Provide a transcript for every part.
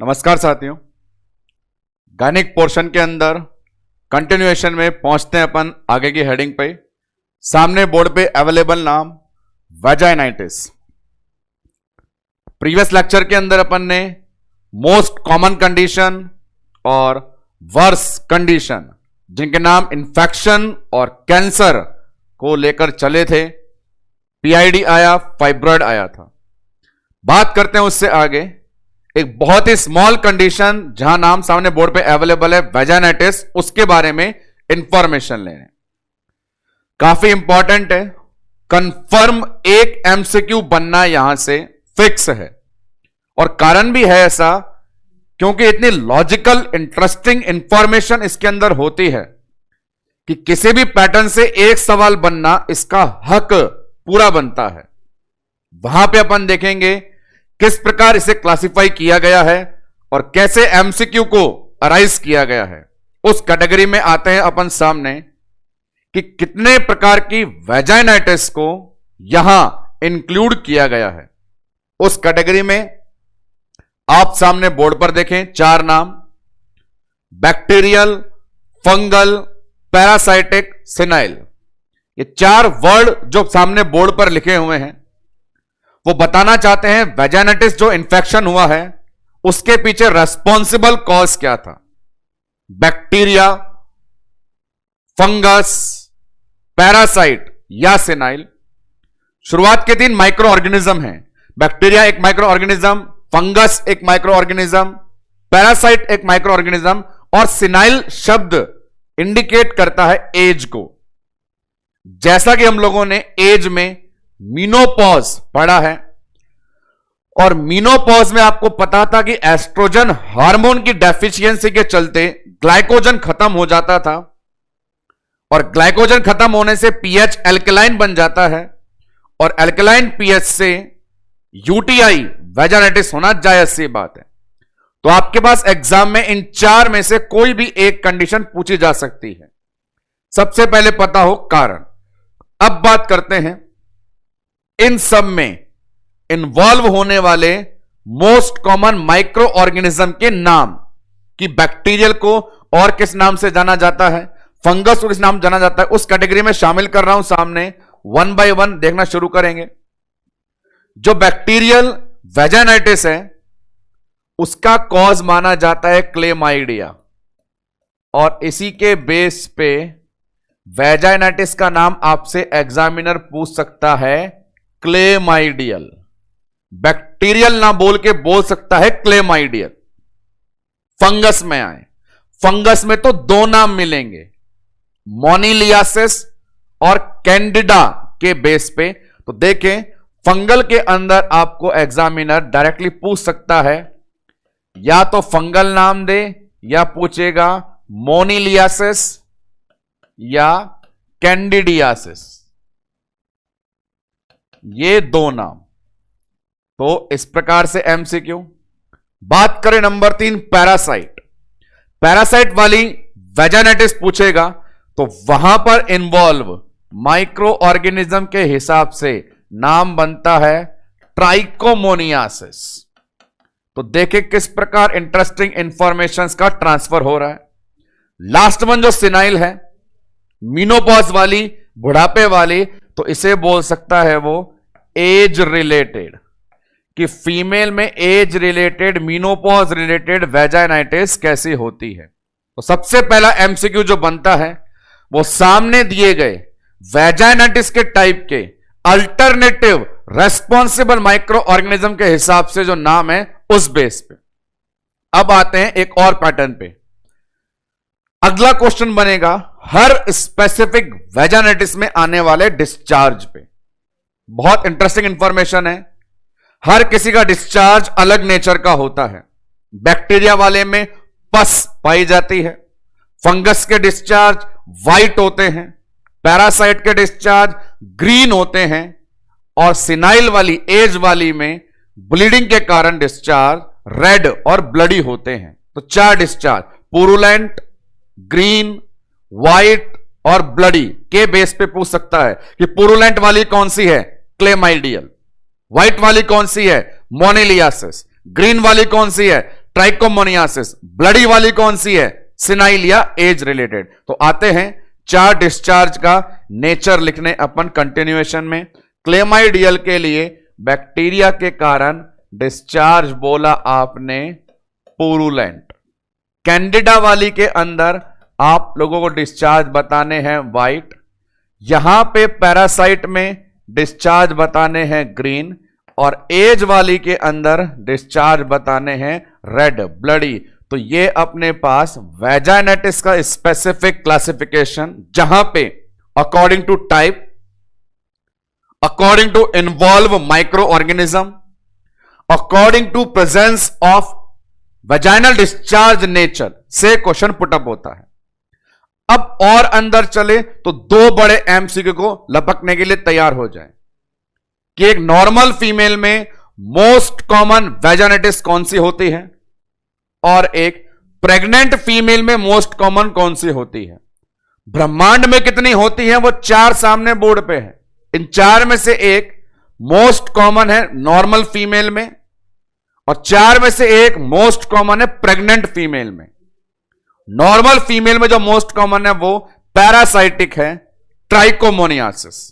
नमस्कार साथियों, gynaec portion के अंदर कंटिन्यूएशन में पहुंचते हैं अपन आगे की हेडिंग पे। सामने बोर्ड पे अवेलेबल नाम वेजाइनाइटिस। प्रीवियस लेक्चर के अंदर अपन ने मोस्ट कॉमन कंडीशन और वर्स कंडीशन जिनके नाम इन्फेक्शन और कैंसर को लेकर चले थे। पीआईडी आया, फाइब्रॉइड आया था। बात करते हैं उससे आगे एक बहुत ही स्मॉल कंडीशन जहां नाम सामने बोर्ड पे अवेलेबल है वेजाइनाइटिस, उसके बारे में इंफॉर्मेशन लेने। काफी इंपॉर्टेंट है, कंफर्म एक एमसीक्यू बनना यहां से फिक्स है और कारण भी है ऐसा क्योंकि इतनी लॉजिकल इंटरेस्टिंग इंफॉर्मेशन इसके अंदर होती है कि किसी भी पैटर्न से एक सवाल बनना इसका हक पूरा बनता है। वहां पे अपन देखेंगे किस प्रकार इसे क्लासिफाई किया गया है और कैसे एमसीक्यू को अराइज किया गया है। उस कैटेगरी में आते हैं अपन सामने कि कितने प्रकार की वेजाइनाइटिस को यहां इंक्लूड किया गया है। उस कैटेगरी में आप सामने बोर्ड पर देखें चार नाम: बैक्टीरियल, फंगल, पैरासाइटिक, सिनाइल। ये चार वर्ड जो सामने बोर्ड पर लिखे हुए हैं वो बताना चाहते हैं वेजाइनाइटिस जो इन्फेक्शन हुआ है उसके पीछे रेस्पॉन्सिबल कॉज क्या था। बैक्टीरिया, फंगस, पैरासाइट या सिनाइल। शुरुआत के 3 माइक्रो ऑर्गेनिज्म हैं। बैक्टीरिया एक माइक्रो ऑर्गेनिज्म, फंगस एक माइक्रो ऑर्गेनिज्म, पैरासाइट एक माइक्रो ऑर्गेनिज्म और सिनाइल शब्द इंडिकेट करता है एज को। जैसा कि हम लोगों ने एज में मीनोपॉज पढ़ा है और मीनोपॉज में आपको पता था कि एस्ट्रोजन हार्मोन की डेफिशिएंसी के चलते ग्लाइकोजन खत्म हो जाता था और ग्लाइकोजन खत्म होने से पीएच एल्कलाइन बन जाता है और एल्कलाइन पीएच से यूटीआई वेजाइनाइटिस होना जायज सी बात है। तो आपके पास एग्जाम में इन 4 में से कोई भी एक कंडीशन पूछी जा सकती है। सबसे पहले पता हो कारण। अब बात करते हैं इन सब में इन्वॉल्व होने वाले मोस्ट कॉमन माइक्रो ऑर्गेनिज्म के नाम कि बैक्टीरियल को और किस नाम से जाना जाता है, फंगस को किस नाम जाना जाता है। उस कैटेगरी में शामिल कर रहा हूं सामने, 1 बाय 1 देखना शुरू करेंगे। जो बैक्टीरियल वेजाइनाइटिस है उसका कॉज माना जाता है क्लेमाइडिया और इसी के बेस पे वेजाइनाइटिस का नाम आपसे एग्जामिनर पूछ सकता है क्लेमाइडियल। बैक्टीरियल ना बोल के बोल सकता है क्लेमाइडियल। फंगस में आए, फंगस में तो 2 नाम मिलेंगे, मोनिलियासिस और कैंडिडा के बेस पे। तो देखें फंगल के अंदर आपको एग्जामिनर डायरेक्टली पूछ सकता है, या तो फंगल नाम दे या पूछेगा मोनिलियासिस या कैंडिडियासिस, ये 2 नाम। तो इस प्रकार से एमसीक्यू। बात करें नंबर 3 पैरासाइट। पैरासाइट वाली वेजाइनाइटिस पूछेगा तो वहां पर इन्वॉल्व माइक्रो ऑर्गेनिज्म के हिसाब से नाम बनता है ट्राइकोमोनियासिस। तो देखें किस प्रकार इंटरेस्टिंग इंफॉर्मेशन का ट्रांसफर हो रहा है। लास्ट वन जो सिनाइल है, मीनोपॉज वाली, बुढ़ापे वाली, तो इसे बोल सकता है वो एज रिलेटेड, कि फीमेल में age related, menopause related vaginitis कैसी होती है। तो सबसे पहला एमसीक्यू जो बनता है वो सामने दिए गए वेजाइनाइटिस के टाइप के अल्टरनेटिव रेस्पॉन्सिबल माइक्रो ऑर्गेनिज्म के हिसाब से जो नाम है उस बेस पे। अब आते हैं एक और पैटर्न पे। अगला क्वेश्चन बनेगा हर स्पेसिफिक वेजाइनाइटिस में आने वाले डिस्चार्ज पे। बहुत इंटरेस्टिंग इंफॉर्मेशन है। हर किसी का डिस्चार्ज अलग नेचर का होता है। बैक्टीरिया वाले में पस पाई जाती है, फंगस के डिस्चार्ज व्हाइट होते हैं, पैरासाइट के डिस्चार्ज ग्रीन होते हैं और सिनाइल वाली एज वाली में ब्लीडिंग के कारण डिस्चार्ज रेड और ब्लडी होते हैं। तो 4 डिस्चार्ज पुरुलेंट, ग्रीन, व्हाइट और ब्लडी के बेस पे पूछ सकता है कि पुरुलेंट वाली कौन सी है, क्लेमाइडियल, व्हाइट वाली कौन सी है, मोनिलियासिस, ग्रीन वाली कौन सी है, ट्राइकोमोनियासिस। ब्लडी वाली कौन सी है? सिनाइल या एज रिलेटेड। तो आते हैं 4 डिस्चार्ज का नेचर लिखने अपन कंटिन्यूएशन में। क्लेमाइडियल के लिए बैक्टीरिया के कारण डिस्चार्ज बोला आपने पुरुलेंट। कैंडिडा वाली के अंदर आप लोगों को डिस्चार्ज बताने हैं व्हाइट। यहां पे पैरासाइट में डिस्चार्ज बताने हैं ग्रीन, और एज वाली के अंदर डिस्चार्ज बताने हैं रेड ब्लडी। तो ये अपने पास वैजाइनेटिस का स्पेसिफिक क्लासिफिकेशन, जहां पे according to type, according to involve micro organism, according to presence of vaginal discharge nature से क्वेश्चन पुटअप होता है। अब और अंदर चले तो 2 बड़े एमसीक्यू को लपकने के लिए तैयार हो जाए कि एक नॉर्मल फीमेल में मोस्ट कॉमन वैजाइनेटिस कौन सी होती है, और एक प्रेग्नेंट फीमेल में मोस्ट कॉमन कौन सी होती है। ब्रह्मांड में कितनी होती है वो 4 सामने बोर्ड पे है। इन 4 में से एक मोस्ट कॉमन है नॉर्मल फीमेल में, और 4 में से एक मोस्ट कॉमन है प्रेग्नेंट फीमेल में। नॉर्मल फीमेल में जो मोस्ट कॉमन है वो पैरासाइटिक है, ट्राइकोमोनियासिस।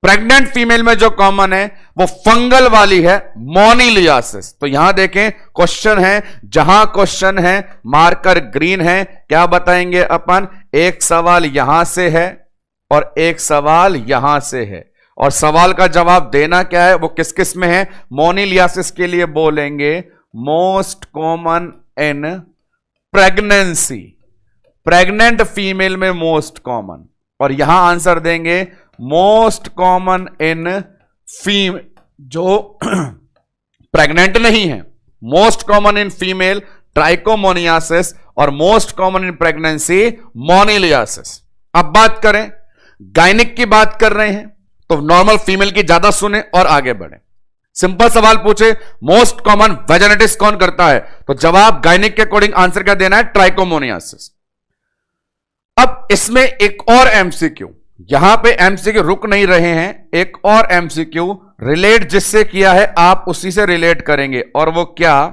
प्रेग्नेंट फीमेल में जो कॉमन है वो फंगल वाली है, मोनिलियासिस। तो यहां देखें क्वेश्चन है, जहां क्वेश्चन है मार्कर ग्रीन है। क्या बताएंगे अपन? एक सवाल यहां से है और एक सवाल यहां से है, और सवाल का जवाब देना क्या है, वो किस किस में है। मोनिलियासिस के लिए बोलेंगे most common in pregnancy, pregnant female में मोस्ट कॉमन, और यहां आंसर देंगे मोस्ट कॉमन इन फीमेल जो प्रेग्नेंट नहीं है, most common in female trichomoniasis, और मोस्ट कॉमन इन प्रेगनेंसी मोनिलियासिस। अब बात करें गायनिक की, बात कर रहे हैं तो नॉर्मल फीमेल की ज्यादा सुने और आगे बढ़े। सिंपल सवाल पूछे मोस्ट कॉमन वैजाइनेटिस कौन करता है, तो जवाब गायनिक के अकॉर्डिंग आंसर क्या देना है? ट्राइकोमोनियासिस। अब इसमें एक और एमसीक्यू, यहां पे एमसीक्यू रुक नहीं रहे हैं, एक और एमसीक्यू रिलेट जिससे किया है आप उसी से रिलेट करेंगे, और वो क्या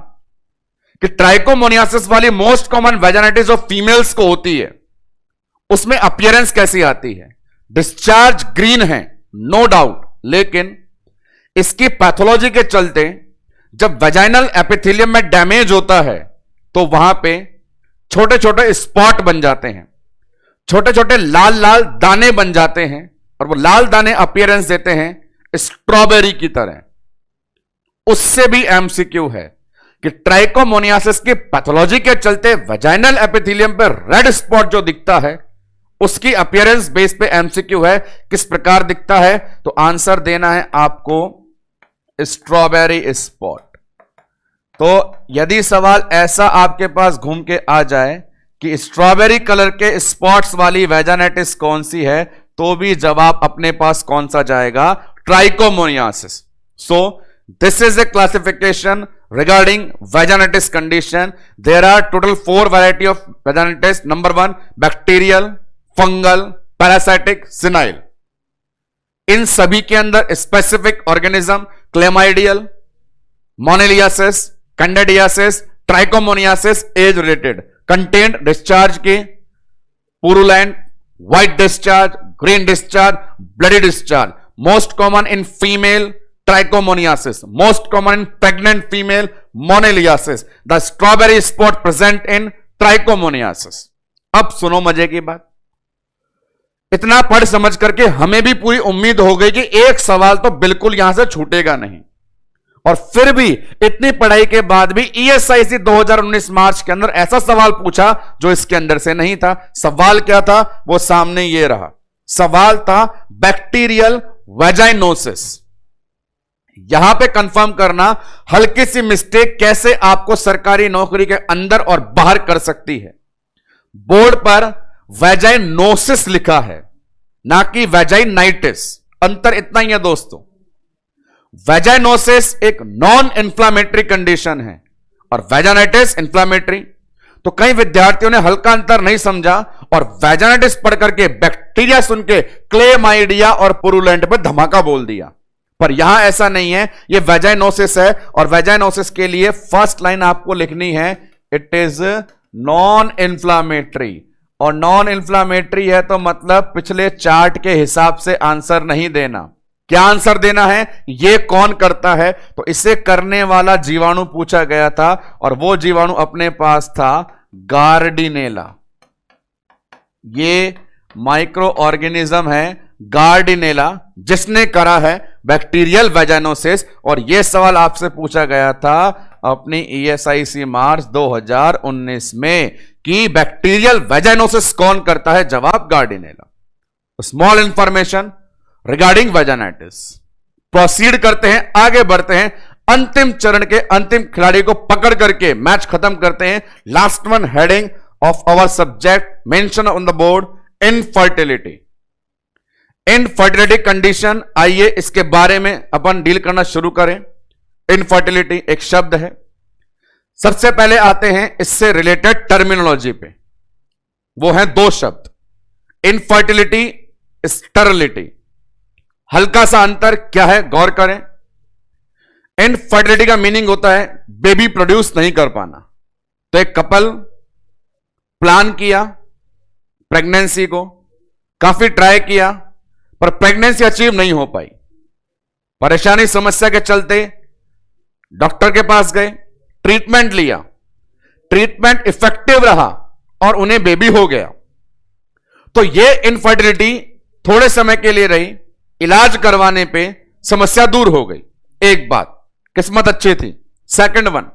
कि ट्राइकोमोनियासिस वाली मोस्ट कॉमन वैजाइनेटिस जो फीमेल्स को होती है उसमें अपीयरेंस कैसी आती है? डिस्चार्ज ग्रीन है नो डाउट, लेकिन इसकी पैथोलॉजी के चलते जब वैजाइनल एपिथेलियम में डैमेज होता है तो वहां पे छोटे छोटे स्पॉट बन जाते हैं, छोटे छोटे लाल लाल दाने बन जाते हैं, और वो लाल दाने अपीयरेंस देते हैं स्ट्रॉबेरी की तरह। उससे भी एमसीक्यू है कि ट्राइकोमोनियासिस की पैथोलॉजी के चलते वैजाइनल एपिथेलियम पर रेड स्पॉट जो दिखता है उसकी अपीयरेंस बेस पे एमसीक्यू है, किस प्रकार दिखता है, तो आंसर देना है आपको स्ट्रॉबेरी स्पॉट। तो यदि सवाल ऐसा आपके पास घूम के आ जाए कि स्ट्रॉबेरी कलर के स्पॉट्स वाली वैजाइनेटिस कौन सी है, तो भी जवाब अपने पास कौन सा जाएगा? Trichomoniasis. So this is a classification regarding vaginitis condition. There are total 4 variety of vaginitis. Number 1 bacterial, fungal, parasitic, senile. इन सभी के अंदर specific organism chlamydial, moniliasis, candidiasis, trichomoniasis age related content discharge के purulent, white discharge, green discharge, bloody discharge. Most common in female trichomoniasis, most common in pregnant female moniliasis, the strawberry spot present in trichomoniasis. अब सुनो मजे की बात, इतना पढ़ समझ करके हमें भी पूरी उम्मीद हो गई कि एक सवाल तो बिल्कुल यहां से छूटेगा नहीं, और फिर भी इतनी पढ़ाई के बाद भी ESIC 2019 मार्च के अंदर ऐसा सवाल पूछा जो इसके अंदर से नहीं था। सवाल क्या था? वो सामने ये रहा। सवाल था बैक्टीरियल वैजाइनोसिस। यहां पे कंफर्म करना हल्की सी मिस्टेक कैसे आपको सरकारी नौकरी के अंदर और बाहर कर सकती है। बोर्ड पर वैजाइनोसिस लिखा है, ना कि वैजाइनाइटिस। अंतर इतना ही है दोस्तों। वैजाइनोसिस एक नॉन इंफ्लामेटरी कंडीशन है और वैजाइनाइटिस इंफ्लामेटरी। तो कई विद्यार्थियों ने हल्का अंतर नहीं समझा और वैजाइनाइटिस पढ़ करके बैक्टीरिया सुन के क्लेमाइडिया और पुरुलेंट पर धमाका बोल दिया। पर यहां ऐसा नहीं है, ये वेजाइनोसिस है और वेजाइनोसिस के लिए फर्स्ट लाइन आपको लिखनी है, इट इज नॉन इन्फ्लामेटरी। और नॉन इन्फ्लामेटरी है तो मतलब पिछले चार्ट के हिसाब से आंसर नहीं देना। क्या आंसर देना है, ये कौन करता है, तो इसे करने वाला जीवाणु पूछा गया था और वो जीवाणु अपने पास था गार्डिनेला। ये माइक्रो ऑर्गेनिज्म है गार्डिनेला, जिसने करा है बैक्टीरियल वेजाइनोसिस। और यह सवाल आपसे पूछा गया था अपनी ESIC मार्च 2019 में कि बैक्टीरियल वेजाइनोसिस कौन करता है, जवाब Gardnerella. Small information regarding vaginitis. Proceed करते हैं, आगे बढ़ते हैं, अंतिम चरण के अंतिम खिलाड़ी को पकड़ करके मैच खत्म करते हैं। Last one, heading of our subject mention on the board, infertility. Infertility condition, आइए इसके बारे में अपन डील करना शुरू करें। इनफर्टिलिटी एक शब्द है। सबसे पहले आते हैं इससे रिलेटेड टर्मिनोलॉजी पे, वो हैं दो शब्द, इनफर्टिलिटी, स्टरलिटी। हल्का सा अंतर क्या है, गौर करें। इनफर्टिलिटी का मीनिंग होता है बेबी प्रोड्यूस नहीं कर पाना। तो एक कपल प्लान किया प्रेगनेंसी को, काफी ट्राई किया पर प्रेगनेंसी अचीव नहीं हो पाई। परेशानी समस्या के चलते डॉक्टर के पास गए, ट्रीटमेंट लिया, ट्रीटमेंट इफेक्टिव रहा और उन्हें बेबी हो गया। तो यह इनफर्टिलिटी थोड़े समय के लिए रही, इलाज करवाने पे समस्या दूर हो गई। एक बात, किस्मत अच्छी थी। सेकंड वन,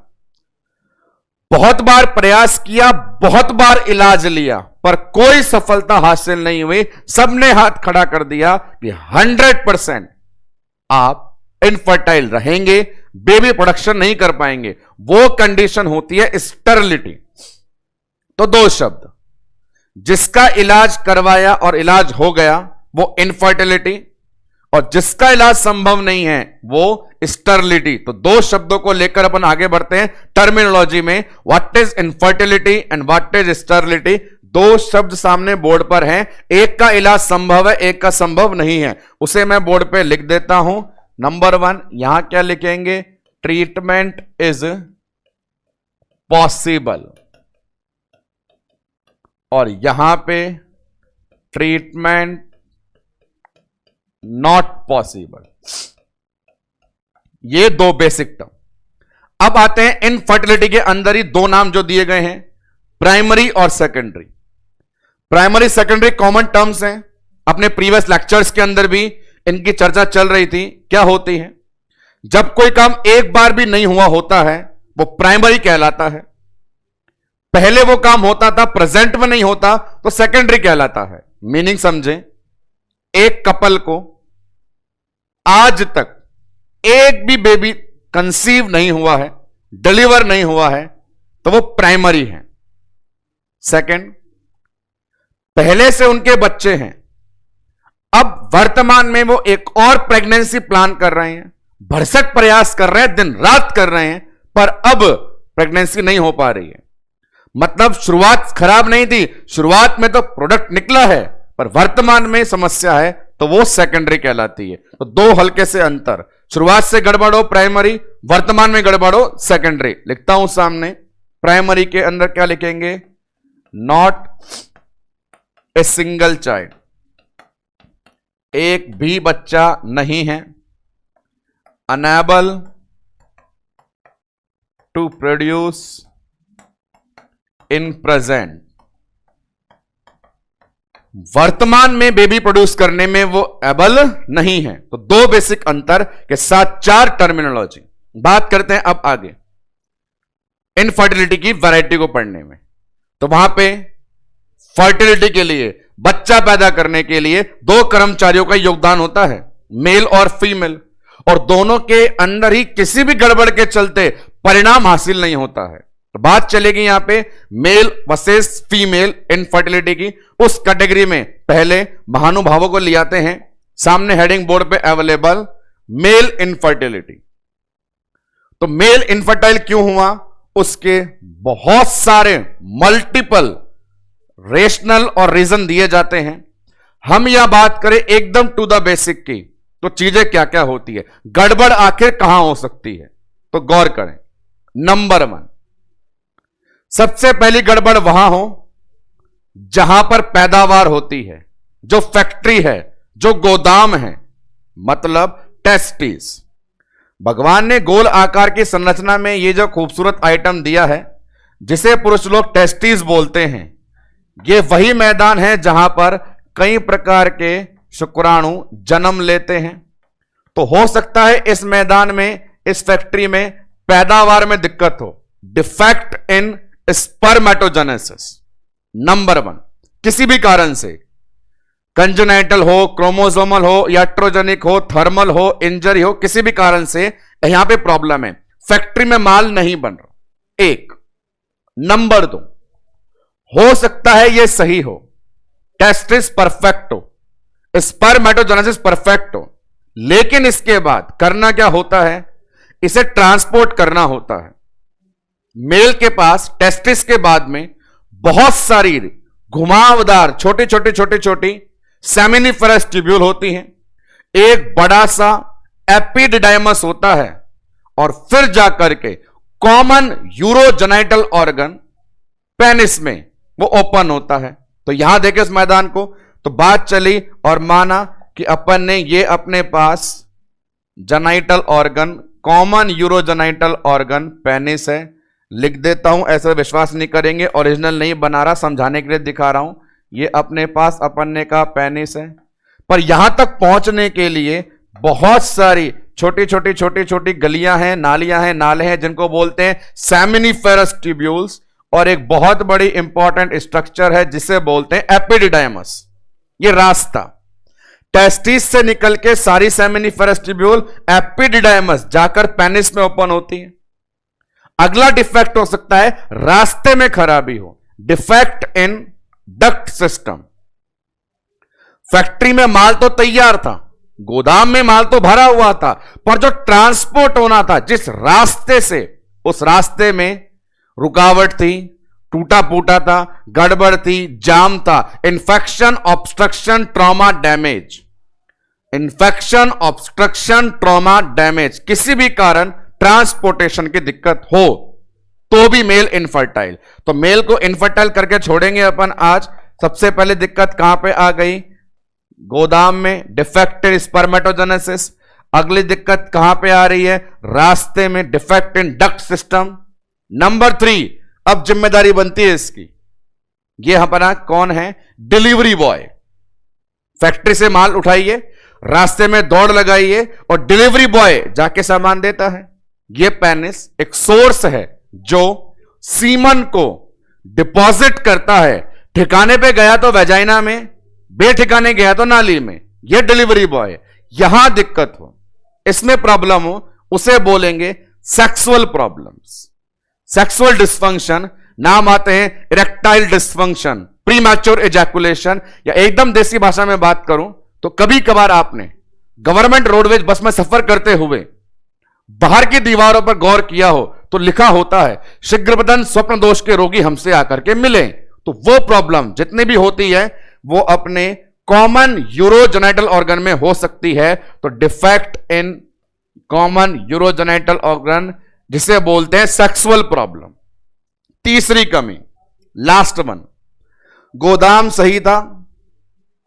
बहुत बार प्रयास किया, बहुत बार इलाज लिया पर कोई सफलता हासिल नहीं हुई। सबने हाथ खड़ा कर दिया कि 100% आप इनफर्टाइल रहेंगे, बेबी प्रोडक्शन नहीं कर पाएंगे। वो कंडीशन होती है स्टरलिटी। तो दो शब्द, जिसका इलाज करवाया और इलाज हो गया वो इनफर्टिलिटी, और जिसका इलाज संभव नहीं है वो स्टरलिटी। तो दो शब्दों को लेकर अपन आगे बढ़ते हैं टर्मिनोलॉजी में। What is infertility and what is sterility. दो शब्द सामने बोर्ड पर हैं, एक का इलाज संभव है, एक का संभव नहीं है। उसे मैं बोर्ड पे लिख देता हूं। नंबर 1, यहां क्या लिखेंगे, ट्रीटमेंट इज पॉसिबल, और यहां पे ट्रीटमेंट नॉट पॉसिबल। ये दो बेसिक टर्म। अब आते हैं इनफर्टिलिटी के अंदर ही दो नाम जो दिए गए हैं, प्राइमरी और secondary. Primary secondary common terms हैं, अपने प्रीवियस लेक्चर्स के अंदर भी इनकी चर्चा चल रही थी। क्या होती है, जब कोई काम एक बार भी नहीं हुआ होता है वो प्राइमरी कहलाता है। पहले वो काम होता था, प्रेजेंट में नहीं होता तो सेकेंडरी कहलाता है। मीनिंग समझें, एक कपल को आज तक एक भी बेबी कंसीव नहीं हुआ है, डिलीवर नहीं हुआ है, तो वो प्राइमरी है। सेकंड, पहले से उनके बच्चे हैं, अब वर्तमान में वो एक और प्रेगनेंसी प्लान कर रहे हैं, भरसक प्रयास कर रहे हैं, दिन रात कर रहे हैं, पर अब प्रेगनेंसी नहीं हो पा रही है। मतलब शुरुआत खराब नहीं थी, शुरुआत में तो प्रोडक्ट निकला है, पर वर्तमान में समस्या है, तो वो सेकेंडरी कहलाती है। तो दो हल्के से अंतर, शुरुआत से गड़बड़ हो प्राइमरी, वर्तमान में गड़बड़ हो सेकेंडरी। लिखता हूं सामने, प्राइमरी के अंदर क्या लिखेंगे, नॉट ए सिंगल चाइल्ड, एक भी बच्चा नहीं है, unable to produce in present, वर्तमान में बेबी प्रोड्यूस करने में वो एबल नहीं है। तो दो बेसिक अंतर के साथ चार टर्मिनोलॉजी। बात करते हैं अब आगे इनफर्टिलिटी की वैरायटी को पढ़ने में। तो वहां पे फर्टिलिटी के लिए, बच्चा पैदा करने के लिए दो कर्मचारियों का योगदान होता है, मेल और फीमेल, और दोनों के अंदर ही किसी भी गड़बड़ के चलते परिणाम हासिल नहीं होता है। तो बात चलेगी यहां पे मेल वर्सेस फीमेल इनफर्टिलिटी की। उस कैटेगरी में पहले महानुभावों को ले आते हैं, सामने हेडिंग बोर्ड पे अवेलेबल, मेल इनफर्टिलिटी। तो मेल इनफर्टाइल क्यों हुआ, उसके बहुत सारे मल्टीपल रेशनल और रीजन दिए जाते हैं। हम यह बात करें एकदम टू द बेसिक की, तो चीजें क्या क्या होती है, गड़बड़ आखिर कहां हो सकती है, तो गौर करें। नंबर 1, सबसे पहली गड़बड़ वहां हो जहां पर पैदावार होती है, जो फैक्ट्री है, जो गोदाम है, मतलब टेस्टिस। भगवान ने गोल आकार की संरचना में यह जो खूबसूरत आइटम दिया है, जिसे पुरुष लोग टेस्टिस बोलते हैं, यह वही मैदान है जहां पर कई प्रकार के शुक्राणु जन्म लेते हैं। तो हो सकता है इस मैदान में, इस फैक्ट्री में पैदावार में दिक्कत हो, डिफेक्ट इन स्पर्मेटोजेनेसिस। नंबर 1, किसी भी कारण से, कंजेनाइटल हो, क्रोमोसोमल हो, याट्रोजेनिक हो, थर्मल हो, इंजरी हो, किसी भी कारण से यहां पे प्रॉब्लम है, फैक्ट्री में माल नहीं बन रहा। एक। नंबर 2, हो सकता है यह सही हो, टेस्टिस परफेक्ट हो, स्पर्मेटोजेनेसिस परफेक्ट हो, लेकिन इसके बाद करना क्या होता है, इसे ट्रांसपोर्ट करना होता है। मेल के पास टेस्टिस के बाद में बहुत सारी घुमावदार छोटी छोटी छोटी छोटी सेमिनिफेरस ट्यूब्यूल होती हैं, एक बड़ा सा एपिडिडाइमस होता है, और फिर जाकर के कॉमन यूरोजेनाइटल ऑर्गन पेनिस में वो ओपन होता है। तो यहां देखें उस मैदान को, तो बात चली और माना कि अपन ने ये अपने पास genital organ, common urogenital organ penis है, लिख देता हूं, ऐसा विश्वास नहीं करेंगे, ओरिजिनल नहीं बना रहा, समझाने के लिए दिखा रहा हूं। ये अपने पास अपन ने कहा पेनिस है, पर यहां तक पहुंचने के लिए बहुत सारी छोटी छोटी छोटी छोटी गलियां हैं, नालियां हैं, नाले हैं, जिनको बोलते हैं सेमिनिफेरस ट्यूब्यूल्स, और एक बहुत बड़ी इंपॉर्टेंट स्ट्रक्चर है जिसे बोलते हैं एपिडिडाइमस। ये रास्ता टेस्टिस से निकल के सारी सेमिनिफेरस ट्यूब्यूल एपिडिडाइमस जाकर पेनिस में ओपन होती है। अगला डिफेक्ट हो सकता है रास्ते में खराबी हो, defect in duct system. Factory में माल तो तैयार था, गोदाम में माल तो भरा हुआ था, पर जो ट्रांसपोर्ट होना था जिस रास्ते से, उस रास्ते में रुकावट थी, टूटा फूटा था, गड़बड़ थी, जाम था, infection, obstruction, trauma, damage. Infection, obstruction, trauma, damage, किसी भी कारण ट्रांसपोर्टेशन की दिक्कत हो तो भी मेल इनफर्टाइल। तो मेल को इनफर्टाइल करके छोड़ेंगे अपन आज। सबसे पहले दिक्कत कहां पे आ गई, गोदाम में, डिफेक्ट इन स्पर्मेटोजेनेसिस। अगली दिक्कत कहां पे आ रही है, रास्ते में, defect in duct system. Number 3, अब जिम्मेदारी बनती है इसकी, ये अपना कौन है, डिलीवरी बॉय। फैक्ट्री से माल उठाइए, रास्ते में दौड़ लगाइए, और डिलीवरी बॉय जाके सामान देता है। ये पेनिस एक सोर्स है जो सीमन को डिपॉजिट करता है। ठिकाने पे गया तो वेजाइना में, बेठिकाने गया तो नाली में। ये डिलीवरी बॉय। यहां दिक्कत हो, इसमें प्रॉब्लम हो, उसे बोलेंगे सेक्सुअल प्रॉब्लम्स, सेक्सुअल डिस्फंक्शन। नाम आते हैं इरेक्टाइल डिस्फंक्शन, प्रीमैच्योर एजैकुलेशन, या एकदम देसी भाषा में बात करूं तो कभी कभार आपने गवर्नमेंट रोडवेज बस में सफर करते हुए बाहर की दीवारों पर गौर किया हो तो लिखा होता है शीघ्रपतन स्वप्न दोष के रोगी हमसे आकर के मिले। तो वो प्रॉब्लम जितनी भी होती है वो अपने कॉमन यूरोजेनाइटल ऑर्गन में हो सकती है। तो defect in common urogenital organ, जिसे बोलते हैं सेक्सुअल प्रॉब्लम। तीसरी कमी, लास्ट वन, गोदाम सही था,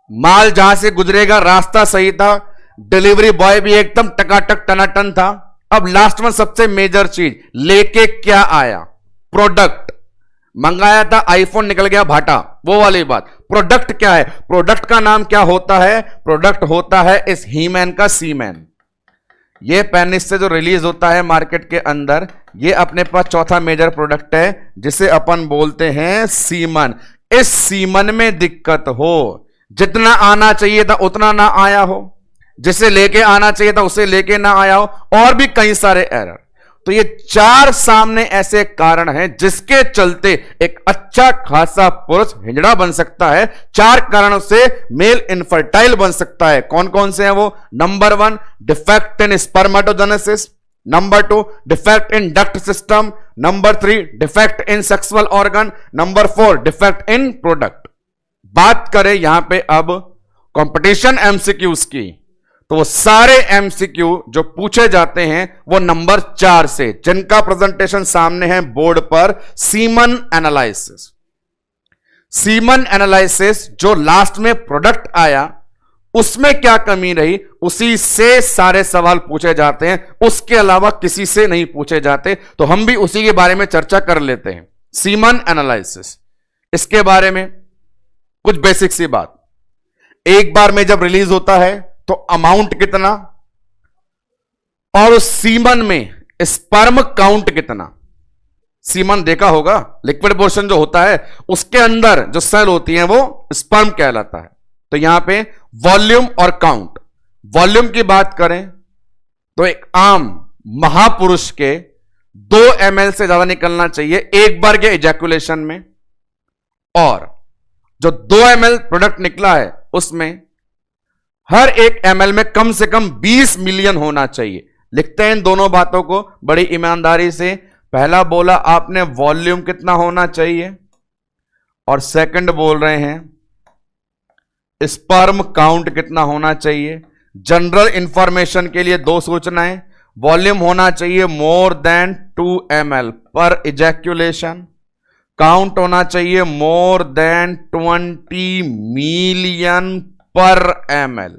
माल जहां से गुजरेगा रास्ता सही था, डिलीवरी बॉय भी एकदम टकाटक टनाटन था। अब लास्ट वन, सबसे मेजर चीज, लेके क्या आया, प्रोडक्ट। मंगाया था आईफोन, निकल गया भाटा, वो वाली बात। प्रोडक्ट क्या है, प्रोडक्ट का नाम क्या होता है, प्रोडक्ट होता है इस हीमैन का सीमैन। ये पेनिस से जो रिलीज होता है मार्केट के अंदर, ये अपने पास चौथा मेजर प्रोडक्ट है जिसे अपन बोलते हैं सीमन। इस सीमन में दिक्कत हो, जितना आना चाहिए था उतना ना आया हो, जिसे लेके आना चाहिए था उसे लेके ना आया हो, और भी कई सारे एरर। तो ये 4 सामने ऐसे कारण हैं जिसके चलते एक अच्छा खासा पुरुष हिजड़ा बन सकता है। 4 कारणों से मेल इनफर्टाइल बन सकता है। कौन कौन से हैं वो, number 1, defect in spermatogenesis, number 2, defect in duct system, number 3, defect in sexual organ, number 4, defect in product. बात करें यहां पे अब कंपटीशन एमसीक्यूज की, तो वो सारे एमसीक्यू जो पूछे जाते हैं वो नंबर 4 से, जिनका प्रेजेंटेशन सामने है बोर्ड पर, सीमन एनालिसिस। सीमन एनालिसिस जो लास्ट में प्रोडक्ट आया उसमें क्या कमी रही, उसी से सारे सवाल पूछे जाते हैं, उसके अलावा किसी से नहीं पूछे जाते। तो हम भी उसी के बारे में चर्चा कर लेते हैं, सीमन एनालिसिस। इसके बारे में कुछ बेसिक सी बात, एक बार में जब रिलीज होता है तो अमाउंट कितना और उस सीमन में स्पर्म काउंट कितना। सीमन देखा होगा, लिक्विड पोर्शन जो होता है उसके अंदर जो सेल होती है वो स्पर्म कहलाता है। तो यहां पे वॉल्यूम और काउंट, वॉल्यूम की बात करें तो एक आम महापुरुष के 2 ml से ज्यादा निकलना चाहिए एक बार के इजैकुलेशन में, और जो 2 ml प्रोडक्ट निकला है उसमें हर एक ml में कम से कम 20 मिलियन होना चाहिए। लिखते हैं इन दोनों बातों को बड़ी ईमानदारी से। पहला बोला आपने वॉल्यूम कितना होना चाहिए, और सेकंड बोल रहे हैं स्पर्म काउंट कितना होना चाहिए। जनरल इंफॉर्मेशन के लिए 2 सूचनाएं, वॉल्यूम होना चाहिए मोर देन 2 ml पर इजैक्यूलेशन, काउंट होना चाहिए मोर देन 20 मिलियन पर ml।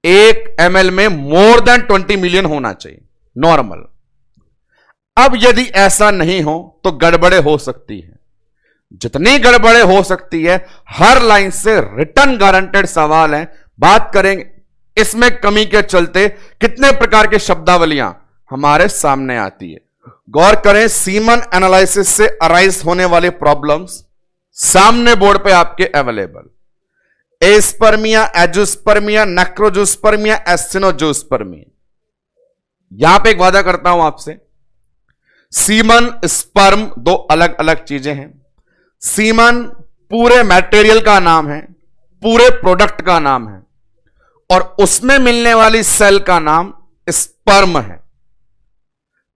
1 ml में मोर देन 20 मिलियन होना चाहिए नॉर्मल। अब यदि ऐसा नहीं हो तो गड़बड़े हो सकती है, जितनी गड़बड़े हो सकती है हर लाइन से रिटर्न गारंटेड सवाल है। बात करेंगे इसमें कमी के चलते कितने प्रकार की शब्दावलियां हमारे सामने आती है। गौर करें, सीमन एनालिसिस से अराइज होने वाले प्रॉब्लम्स सामने बोर्ड पे आपके अवेलेबल, एस्पर्मिया, एजुस्पर्मिया, नेक्रोजुस्पर्मिया, एस्टिनोजुस्पर्मिया। यहां पे एक वादा करता हूं आपसे, सीमन स्पर्म 2 अलग अलग चीजें हैं। सीमन पूरे मटेरियल का नाम है, पूरे प्रोडक्ट का नाम है, और उसमें मिलने वाली सेल का नाम स्पर्म है।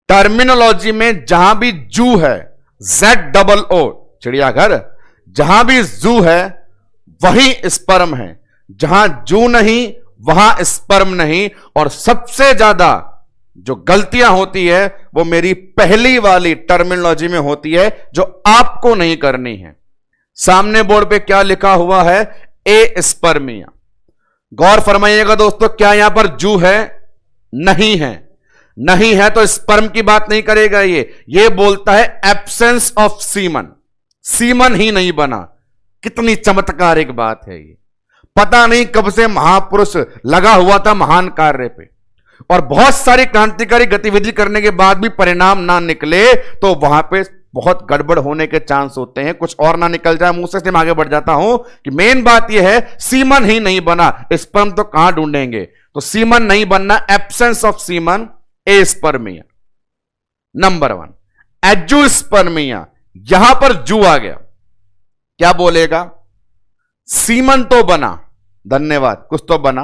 टर्मिनोलॉजी में जहां भी जू है, ZOO चिड़ियाघर, जहां भी जू है वहीं स्पर्म है, जहां जू नहीं वहां स्पर्म नहीं। और सबसे ज्यादा जो गलतियां होती है वो मेरी पहली वाली टर्मिनोलॉजी में होती है जो आपको नहीं करनी है। सामने बोर्ड पे क्या लिखा हुआ है, एस्पर्मिया। गौर फरमाइएगा दोस्तों, क्या यहां पर जू है? नहीं है। नहीं है तो स्पर्म की बात नहीं करेगा ये बोलता है एब्सेंस ऑफ सीमन, सीमन ही नहीं बना। कितनी चमत्कारिक बात है ये। पता नहीं कब से महापुरुष लगा हुआ था महान कार्य पे, और बहुत सारी क्रांतिकारी गतिविधि करने के बाद भी परिणाम ना निकले तो वहां पे बहुत गड़बड़ होने के चांस होते हैं। कुछ और ना निकल जाए मुंह से, मैं आगे बढ़ जाता हूं कि मेन बात यह है सीमन ही नहीं बना, स्पर्म तो कहां ढूंढेंगे। तो सीमन नहीं बनना, absence of semen, एस्पर्मिया number 1। Azoospermia, यहां पर जू आ गया, क्या बोलेगा? सीमन तो बना, धन्यवाद, कुछ तो बना,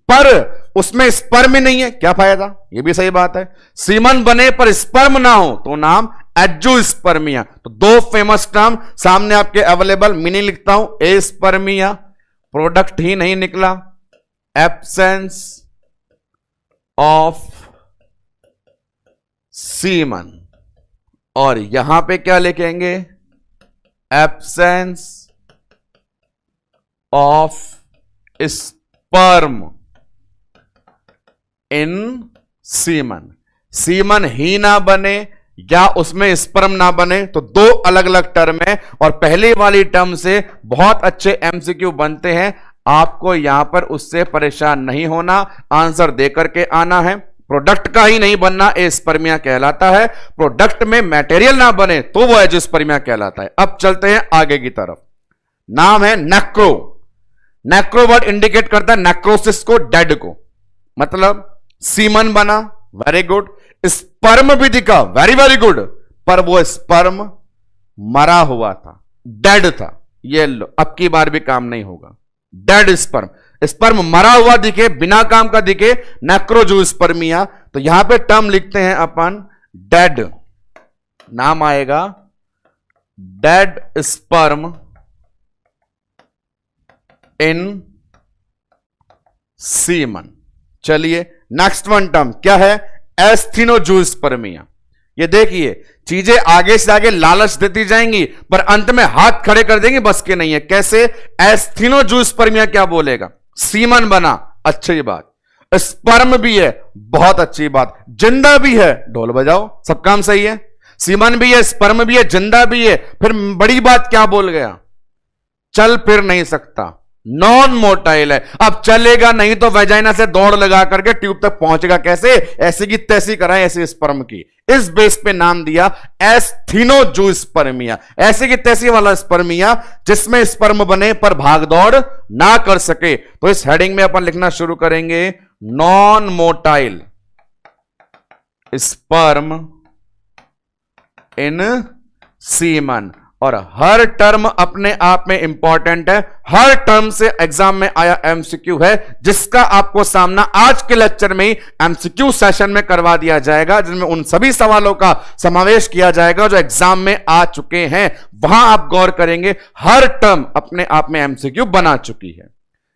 पर उसमें स्पर्म नहीं है, क्या फायदा? ये भी सही बात है। सीमन बने पर स्पर्म ना हो तो नाम एजुस्पर्मिया। तो 2 फेमस टर्म सामने आपके अवेलेबल, मीनिंग लिखता हूं, एस्पर्मिया प्रोडक्ट ही नहीं निकला, एब्सेंस ऑफ सीमन, और यहां पे क्या लिखेंगे? Absence of sperm in semen. Semen ही ना बने या उसमें स्पर्म ना बने तो 2 अलग अलग टर्म है, और पहली वाली टर्म से बहुत अच्छे एमसीक्यू बनते हैं। आपको यहां पर उससे परेशान नहीं होना, आंसर देकर के आना है। प्रोडक्ट का ही नहीं बनना एस्पर्मिया कहलाता है, प्रोडक्ट में मटेरियल ना बने तो वो एजुस्पर्मिया कहलाता है। अब चलते हैं आगे की तरफ। नाम है नेक्रो। नेक्रो वर्ड इंडिकेट करता है नेक्रोसिस को, डेड को। मतलब सीमन बना, वेरी गुड, स्पर्म भी दिखा, वेरी वेरी गुड, पर वो स्पर्म मरा हुआ था, डेड था। ये लो, अब की बार भी काम नहीं होगा। डेड स्पर्म, स्पर्म मरा हुआ दिखे, बिना काम का दिखे, नेक्रोजुस्पर्मिया। तो यहां पे टर्म लिखते हैं अपन डेड, नाम आएगा डेड स्पर्म इन सीमन। चलिए नेक्स्ट वन टर्म क्या है? एस्थीनोजूस्पर्मिया। ये देखिए चीजें आगे से आगे लालच देती जाएंगी पर अंत में हाथ खड़े कर देंगे, बस के नहीं है। कैसे? एस्थीनोजूस्पर्मिया क्या बोलेगा? सीमन बना, अच्छी बात। स्पर्म भी है, बहुत अच्छी बात। जिंदा भी है, ढोल बजाओ, सब काम सही है। सीमन भी है, स्पर्म भी है, जिंदा भी है। फिर बड़ी बात क्या बोल गया? चल फिर नहीं सकता, नॉन मोटाइल है। अब चलेगा नहीं तो वेजाइना से दौड़ लगा करके ट्यूब तक पहुंचेगा कैसे? ऐसी की तैसी कराएं ऐसे स्पर्म की। इस बेस पे नाम दिया एस्थीनोजूस्पर्मिया, ऐसे की तैसी वाला स्पर्मिया जिसमें स्पर्म बने पर भाग दौड़ ना कर सके। तो इस हेडिंग में अपन लिखना शुरू करेंगे non motile sperm in semen. और हर टर्म अपने आप में इंपॉर्टेंट है, हर टर्म से एग्जाम में आया एमसीक्यू है, जिसका आपको सामना आज के लेक्चर में एमसीक्यू सेशन में करवा दिया जाएगा, जिनमें उन सभी सवालों का समावेश किया जाएगा जो एग्जाम में आ चुके हैं। वहां आप गौर करेंगे हर टर्म अपने आप में एमसीक्यू बना चुकी है।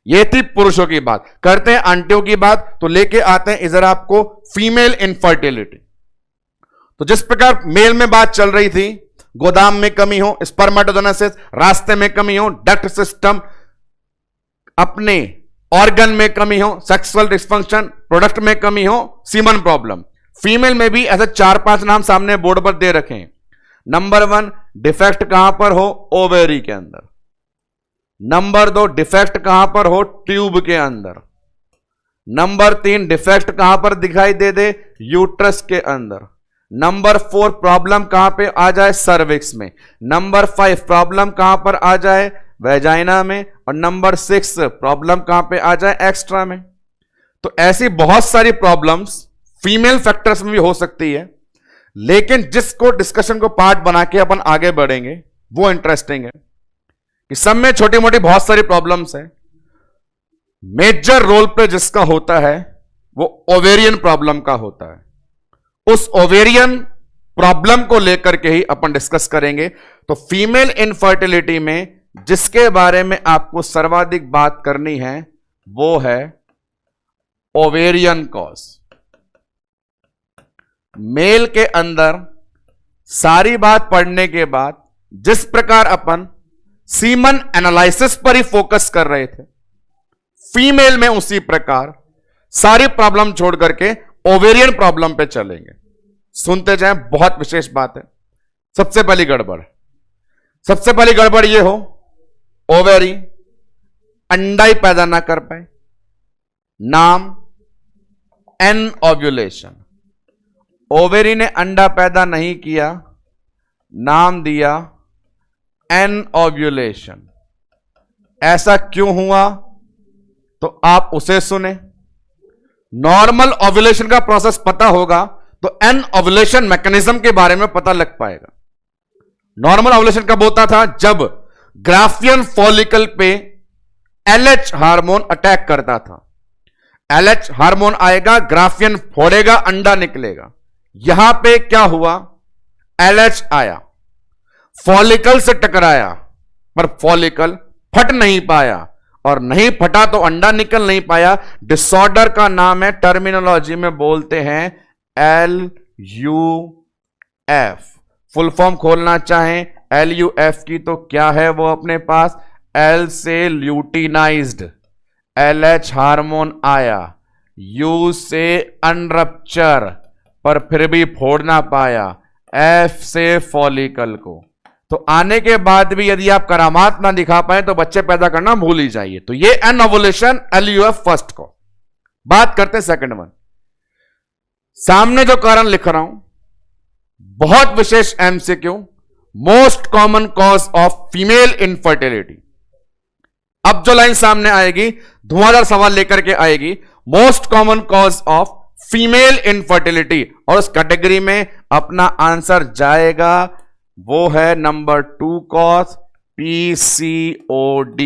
ये थी पुरुषों की बात। करते हैं आंटियों की बात, तो लेके आते हैं इधर आपको फीमेल इनफर्टिलिटी। तो जिस प्रकार मेल में बात चल रही थी, गोदाम में कमी हो, स्पर्मेटोजेनेसिस, रास्ते में कमी हो, डक्ट सिस्टम, अपने ऑर्गन में कमी हो, सेक्सुअल डिस्फंक्शन, प्रोडक्ट में कमी हो, सीमन प्रॉब्लम। फीमेल में भी ऐसे 4-5 नाम सामने बोर्ड पर दे रखे हैं। नंबर 1 डिफेक्ट कहां पर हो? ओवेरी के अंदर। नंबर 2 डिफेक्ट कहां पर हो? ट्यूब के अंदर। नंबर 3 डिफेक्ट कहां पर दिखाई दे? यूट्रस के अंदर। नंबर 4 प्रॉब्लम कहां पे आ जाए? सर्विक्स में। नंबर 5 प्रॉब्लम कहां पर आ जाए? वेजाइना में। और नंबर 6 प्रॉब्लम कहां पे आ जाए? एक्स्ट्रा में। तो ऐसी बहुत सारी प्रॉब्लम्स फीमेल फैक्टर्स में भी हो सकती है, लेकिन जिसको डिस्कशन को पार्ट बना के अपन आगे बढ़ेंगे वो इंटरेस्टिंग है कि सब में छोटी मोटी बहुत सारी प्रॉब्लम्स है। मेजर रोल पे जिसका होता है वो ओवेरियन प्रॉब्लम का होता है। उस ओवेरियन प्रॉब्लम को लेकर के ही अपन डिस्कस करेंगे। तो फीमेल इनफर्टिलिटी में जिसके बारे में आपको सर्वाधिक बात करनी है वो है ओवेरियन कॉज। मेल के अंदर सारी बात पढ़ने के बाद जिस प्रकार अपन सीमन एनालिसिस पर ही फोकस कर रहे थे, फीमेल में उसी प्रकार सारी प्रॉब्लम छोड़ करके ओवेरियन प्रॉब्लम पे चलेंगे। सुनते जाएं, बहुत विशेष बात है। सबसे पहली गड़बड़ ये हो, ओवेरी अंडा ही पैदा ना कर पाए। नाम एन ओव्यूलेशन। ओवेरी ने अंडा पैदा नहीं किया, नाम दिया एन ओव्यूलेशन। ऐसा क्यों हुआ? तो आप उसे सुने। नॉर्मल ओव्यूलेशन का प्रोसेस पता होगा तो एन ओव्यूलेशन मैकेनिज्म के बारे में पता लग पाएगा। नॉर्मल ओव्यूलेशन कब होता था? जब ग्राफियन फॉलिकल पे एलएच हार्मोन अटैक करता था। एलएच हार्मोन आएगा, ग्राफियन फोड़ेगा, अंडा निकलेगा। यहां पे क्या हुआ? एलएच आया, फॉलिकल से टकराया, पर फॉलिकल फट नहीं पाया, और नहीं फटा तो अंडा निकल नहीं पाया। डिसऑर्डर का नाम है, टर्मिनोलॉजी में बोलते हैं LUF। फुल फॉर्म खोलना चाहें LUF की तो क्या है वो अपने पास? L से ल्यूटिनाइज्ड, LH हार्मोन आया, U से अनरप्चर पर फिर भी फोड़ ना पाया, F से फॉलिकल को। तो आने के बाद भी यदि आप करामात ना दिखा पाए तो बच्चे पैदा करना भूल ही जाइए। तो ये एन ओवुलेशन LUF फर्स्ट को। बात करते हैं सेकंड वन। सामने जो कारण लिख रहा हूं बहुत विशेष MCQ, most common cause of female infertility. अब जो लाइन सामने आएगी धुआंधार सवाल लेकर के आएगी, most common cause of female infertility, और उस कैटेगरी में अपना आंसर जाएगा वो है नंबर 2 कॉज PCOD।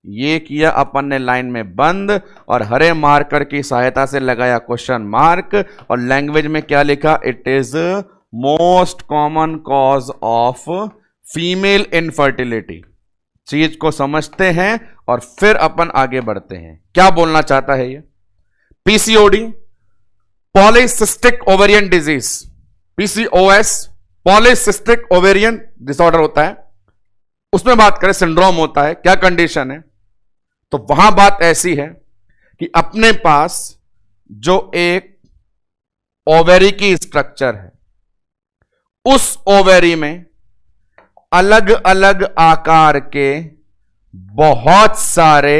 ये किया अपन ने लाइन में बंद और हरे मार्कर की सहायता से लगाया क्वेश्चन मार्क, और लैंग्वेज में क्या लिखा? It is most common cause of female infertility. चीज को समझते हैं और फिर अपन आगे बढ़ते हैं। क्या बोलना चाहता है ये? PCOD, polycystic ovarian disease, PCOS polycystic ovarian disorder होता है, उसमें बात करें सिंड्रोम होता है, क्या कंडीशन है? तो वहां बात ऐसी है कि अपने पास जो एक ओवेरी की स्ट्रक्चर है, उस ओवेरी में अलग अलग आकार के बहुत सारे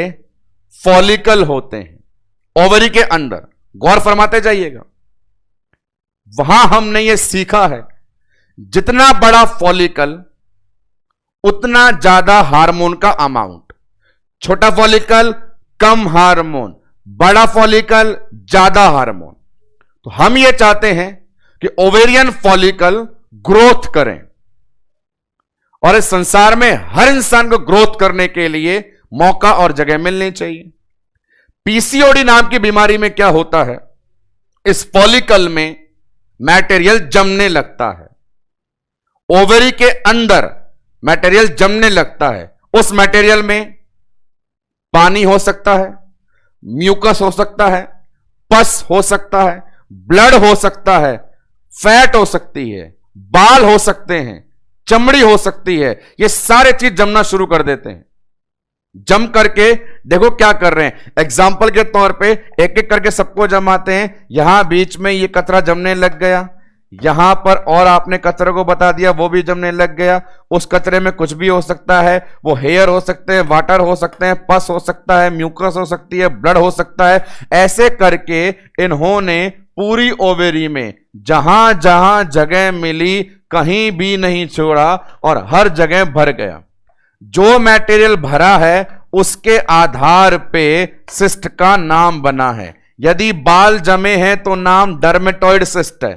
फॉलिकल होते हैं ओवरी के अंदर। गौर फरमाते जाइएगा। वहां हमने यह सीखा है जितना बड़ा फॉलिकल उतना ज्यादा हार्मोन का अमाउंट, छोटा फॉलिकल कम हार्मोन, बड़ा फॉलिकल ज्यादा हार्मोन। तो हम ये चाहते हैं कि ओवेरियन फॉलिकल ग्रोथ करें, और इस संसार में हर इंसान को ग्रोथ करने के लिए मौका और जगह मिलनी चाहिए। पीसीओडी नाम की बीमारी में क्या होता है, इस फॉलिकल में मटेरियल जमने लगता है, ओवरी के अंदर मटेरियल जमने लगता है। उस मटेरियल में पानी हो सकता है, म्यूकस हो सकता है, पस हो सकता है, ब्लड हो सकता है, फैट हो सकती है, बाल हो सकते हैं, चमड़ी हो सकती है। ये सारे चीज जमना शुरू कर देते हैं। जम करके देखो क्या कर रहे हैं, एग्जाम्पल के तौर पे एक एक करके सबको जमाते हैं। यहां बीच में ये कचरा जमने लग गया, यहां पर और आपने कचरे को बता दिया, वो भी जमने लग गया। उस कचरे में कुछ भी हो सकता है, वो हेयर हो सकते हैं, वाटर हो सकते हैं, पस हो सकता है, म्यूकस हो सकती है, ब्लड हो सकता है। ऐसे करके इन्होंने पूरी ओवेरी में जहां जहां जगह मिली कहीं भी नहीं छोड़ा और हर जगह भर गया। जो मटेरियल भरा है उसके आधार पे सिस्ट का नाम बना है। यदि बाल जमे हैं तो नाम डर्मेटॉइड सिस्ट है,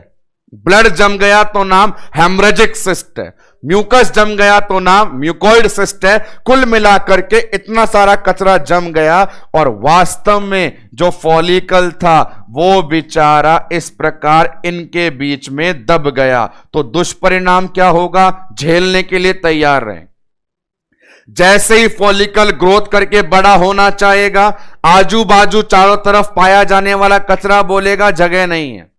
ब्लड जम गया तो नाम हेमरेजिक सिस्ट है, म्यूकस जम गया तो नाम म्यूकोइड सिस्ट है। कुल मिलाकर के इतना सारा कचरा जम गया और वास्तव में जो फॉलिकल था वो बेचारा इस प्रकार इनके बीच में दब गया। तो दुष्परिणाम क्या होगा, झेलने के लिए तैयार रहें। जैसे ही फॉलिकल ग्रोथ करके बड़ा होना चाहेगा, आजू बाजू चारों तरफ पाया जाने वाला कचरा बोलेगा जगह नहीं है।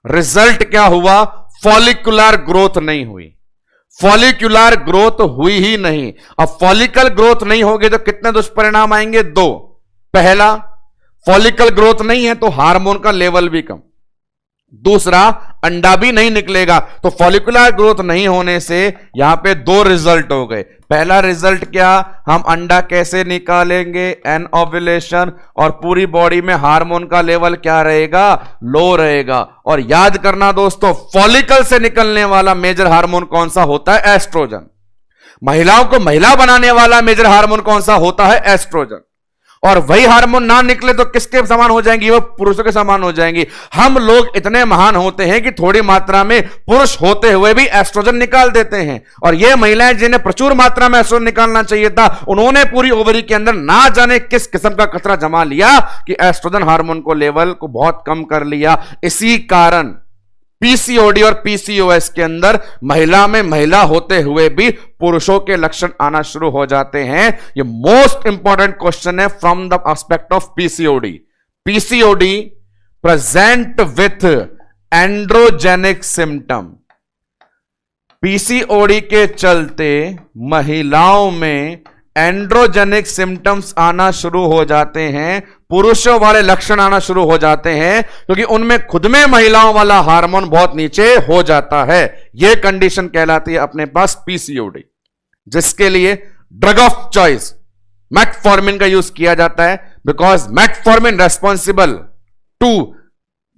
रिजल्ट क्या हुआ, फॉलिकुलर ग्रोथ नहीं हुई, फॉलिकुलर ग्रोथ हुई ही नहीं। अब फॉलिकल ग्रोथ नहीं होगी तो कितने दुष्परिणाम आएंगे, दो। पहला, फॉलिकल ग्रोथ नहीं है तो हार्मोन का लेवल भी कम। दूसरा, अंडा भी नहीं निकलेगा। तो फॉलिकुलर ग्रोथ नहीं होने से यहां पे दो रिजल्ट हो गए। पहला रिजल्ट क्या, हम अंडा कैसे निकालेंगे, एन ओव्यूलेशन, और पूरी बॉडी में हार्मोन का लेवल क्या रहेगा, लो रहेगा। और याद करना दोस्तों, फॉलिकल से निकलने वाला मेजर हार्मोन कौन सा होता है, एस्ट्रोजन। महिलाओं को महिला बनाने वाला मेजर हार्मोन कौन सा होता है, एस्ट्रोजन। और वही हार्मोन ना निकले तो किसके समान हो जाएंगी, वो पुरुषों के समान हो जाएंगी। हम लोग इतने महान होते हैं कि थोड़ी मात्रा में पुरुष होते हुए भी एस्ट्रोजन निकाल देते हैं, और ये महिलाएं जिन्हें प्रचुर मात्रा में एस्ट्रोजन निकालना चाहिए था, उन्होंने पूरी ओवरी के अंदर ना जाने किस किस्म का कचरा जमा लिया कि एस्ट्रोजन हार्मोन को लेवल को बहुत कम कर लिया। इसी कारण पीसीओडी और पीसीओएस के अंदर महिला में महिला होते हुए भी पुरुषों के लक्षण आना शुरू हो जाते हैं। ये मोस्ट इंपॉर्टेंट क्वेश्चन है from the aspect of PCOD. PCOD present with androgenic symptom. PCOD के चलते महिलाओं में एंड्रोजेनिक सिम्टम्स आना शुरू हो जाते हैं, पुरुषों वाले लक्षण आना शुरू हो जाते हैं, क्योंकि उनमें खुद में महिलाओं वाला हार्मोन बहुत नीचे हो जाता है। यह कंडीशन कहलाती है अपने पास पीसीओडी, जिसके लिए ड्रग ऑफ चॉइस मेटफॉर्मिन का यूज किया जाता है, because metformin responsible to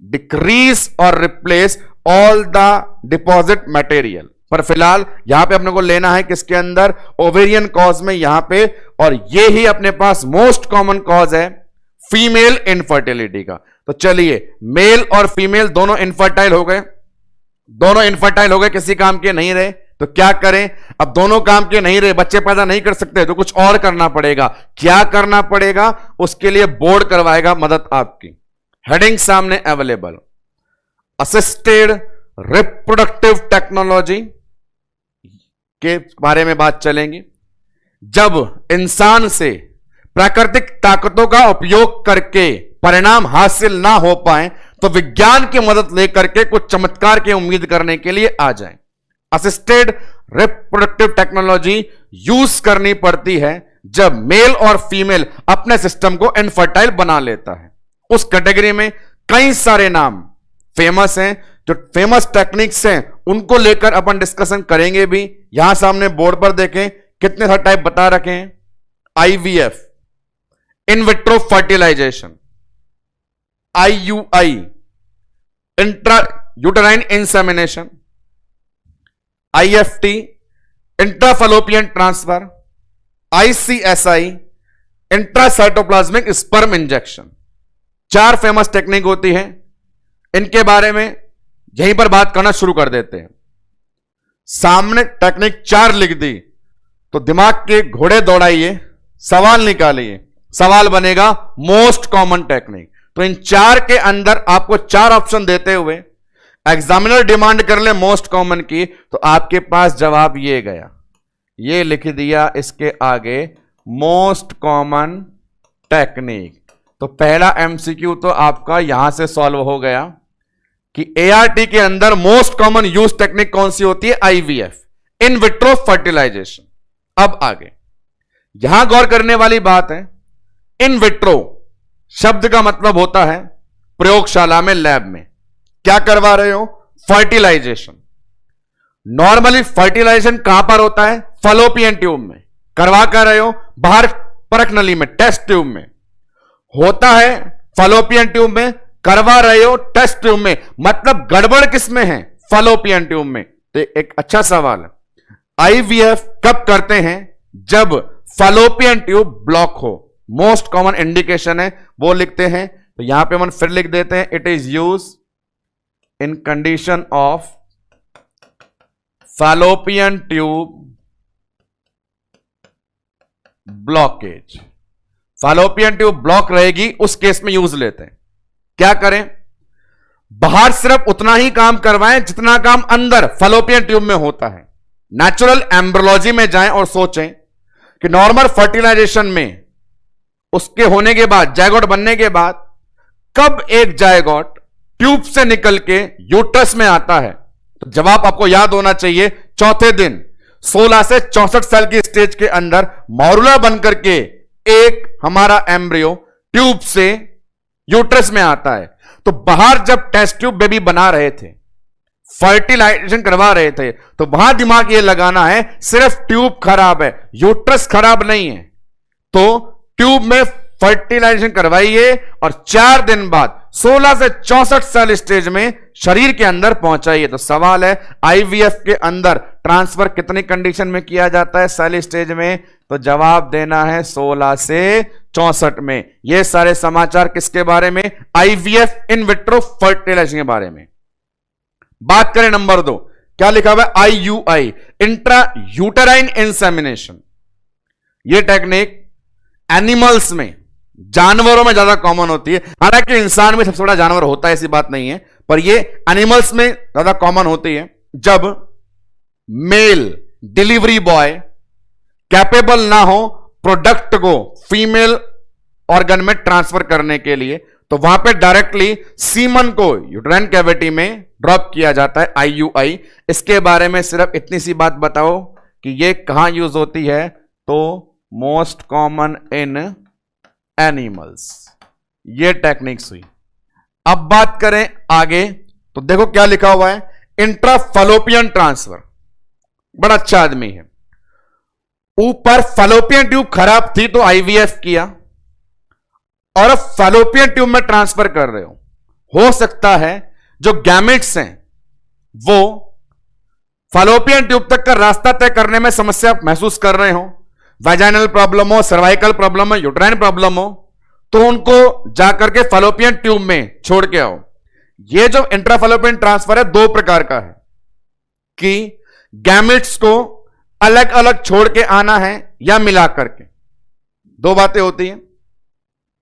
decrease और replace all the deposit material. पर फिलहाल यहां पे अपने को लेना है किसके अंदर, ओवेरियन कॉज में यहां पे, और ये ही अपने पास मोस्ट कॉमन कॉज है फीमेल इनफर्टिलिटी का। तो चलिए, मेल और फीमेल दोनों इनफर्टाइल हो गए, दोनों इनफर्टाइल हो गए, किसी काम के नहीं रहे, तो क्या करें। अब दोनों काम के नहीं रहे, बच्चे पैदा नहीं कर सकते, तो कुछ और करना पड़ेगा। क्या करना पड़ेगा, उसके लिए बोर्ड करवाएगा मदद आपकी। हेडिंग सामने अवेलेबल, असिस्टेड रिप्रोडक्टिव टेक्नोलॉजी के बारे में बात चलेंगी। जब इंसान से प्राकृतिक ताकतों का उपयोग करके परिणाम हासिल ना हो पाए तो विज्ञान की मदद लेकर के कुछ चमत्कार की उम्मीद करने के लिए आ जाएं। असिस्टेड रिप्रोडक्टिव टेक्नोलॉजी यूज करनी पड़ती है जब मेल और फीमेल अपने सिस्टम को इनफर्टाइल बना लेता है। उस कैटेगरी में कई सारे नाम फेमस हैं, जो फेमस टेक्निक्स हैं उनको लेकर अपन डिस्कशन करेंगे भी। यहां सामने बोर्ड पर देखें कितने सारे टाइप बता रखे हैं। IVF, in vitro fertilization, IUI, intra uterine insemination, IFT, intrafallopian transfer, ICSI, intracytoplasmic sperm injection. 4 famous technique होती है, इनके बारे में यहीं पर बात करना शुरू कर देते हैं। सामने टेक्निक 4 लिख दी तो दिमाग के घोड़े दौड़ाइए, सवाल निकालिए। सवाल बनेगा मोस्ट कॉमन टेक्निक। तो इन 4 के अंदर आपको 4 ऑप्शन देते हुए एग्जामिनर डिमांड कर ले मोस्ट कॉमन की, तो आपके पास जवाब ये गया, ये लिख दिया इसके आगे मोस्ट कॉमन टेक्निक। तो पहला MCQ तो आपका यहां से सॉल्व हो गया कि ART के अंदर मोस्ट कॉमन यूज टेक्निक कौन सी होती है? IVF, in vitro fertilisation. अब आगे यहां गौर करने वाली बात है, इन विट्रो शब्द का मतलब होता है प्रयोगशाला में, लैब में क्या करवा रहे हो? फर्टिलाइजेशन। नॉर्मली फर्टिलाइजेशन कहां पर होता है? फैलोपियन ट्यूब में। करवा कर रहे हो बाहर परख नली में, टेस्ट ट्यूब में होता है। फैलोपियन ट्यूब में करवा रहे हो टेस्ट ट्यूब में, मतलब गड़बड़ किस में है? फैलोपियन ट्यूब में। तो एक अच्छा सवाल है, IVF कब करते हैं? जब फैलोपियन ट्यूब ब्लॉक हो। मोस्ट कॉमन इंडिकेशन है वो लिखते हैं। तो यहां पे हम फिर लिख देते हैं, it is use in condition of fallopian tube blockage. Fallopian tube block रहेगी उस केस में यूज लेते हैं। क्या करें? बाहर सिर्फ उतना ही काम करवाएं जितना काम अंदर फैलोपियन ट्यूब में होता है। नेचुरल एम्ब्रियोलॉजी में जाएं और सोचें कि नॉर्मल फर्टिलाइजेशन में उसके होने के बाद, जायगोट बनने के बाद, कब एक जायगोट ट्यूब से निकल के यूट्रस में आता है? तो जवाब आपको याद होना चाहिए, चौथे दिन 16 से 64 साल की स्टेज के अंदर मॉरुला बनकर के एक हमारा एम्ब्रियो ट्यूब से यूट्रस में आता है। तो बाहर जब टेस्ट ट्यूब बेबी बना रहे थे, फर्टिलाइजेशन करवा रहे थे, तो वहां दिमाग ये लगाना है सिर्फ ट्यूब खराब है, यूट्रस खराब नहीं है। तो ट्यूब में फर्टिलाइजेशन करवाइए और 4 दिन बाद 16 से 64 साल स्टेज में शरीर के अंदर पहुंचाइए। तो सवाल है, IVF के अंदर ट्रांसफर कितनी कंडीशन में किया जाता है सेल स्टेज में? तो जवाब देना है 16 से 64 में। ये सारे समाचार किसके बारे में? IVF, इन विट्रो फर्टिलाइजेशन के बारे में। बात करें नंबर 2, क्या लिखा हुआ है? IUI, intra uterine insemination. यह टेक्निक एनिमल्स में, जानवरों में ज्यादा कॉमन होती है। हालांकि इंसान में सबसे बड़ा जानवर होता है, ऐसी बात नहीं है, पर यह एनिमल्स में ज्यादा कॉमन होती है। जब मेल डिलीवरी बॉय कैपेबल ना हो प्रोडक्ट को फीमेल ऑर्गन में ट्रांसफर करने के लिए, तो वहां पे डायरेक्टली सीमन को यूट्राइन कैविटी में ड्रॉप किया जाता है, IUI। इसके बारे में सिर्फ इतनी सी बात बताओ कि ये कहां यूज होती है? तो मोस्ट कॉमन इन एनिमल्स। ये टेक्निक्स हुई। अब बात करें आगे, तो देखो क्या लिखा हुआ है, इंट्राफैलोपियन ट्रांसफर। बड़ा अच्छा आदमी है, ऊपर फैलोपियन ट्यूब खराब थी तो IVF किया, और अब फैलोपियन ट्यूब में ट्रांसफर कर रहे हो सकता है जो गैमेट्स हैं वो फैलोपियन ट्यूब तक का रास्ता तय करने में समस्या महसूस कर रहे हो, वैजाइनल प्रॉब्लम हो, सर्वाइकल प्रॉब्लम हो, यूट्राइन प्रॉब्लम हो, तो उनको जाकर के फैलोपियन ट्यूब में छोड़ के आओ। ये जो इंट्राफैलोपियन ट्रांसफर है 2 प्रकार का है कि गैमेट्स को अलग अलग छोड़ के आना है या मिला करके। 2 बातें होती हैं,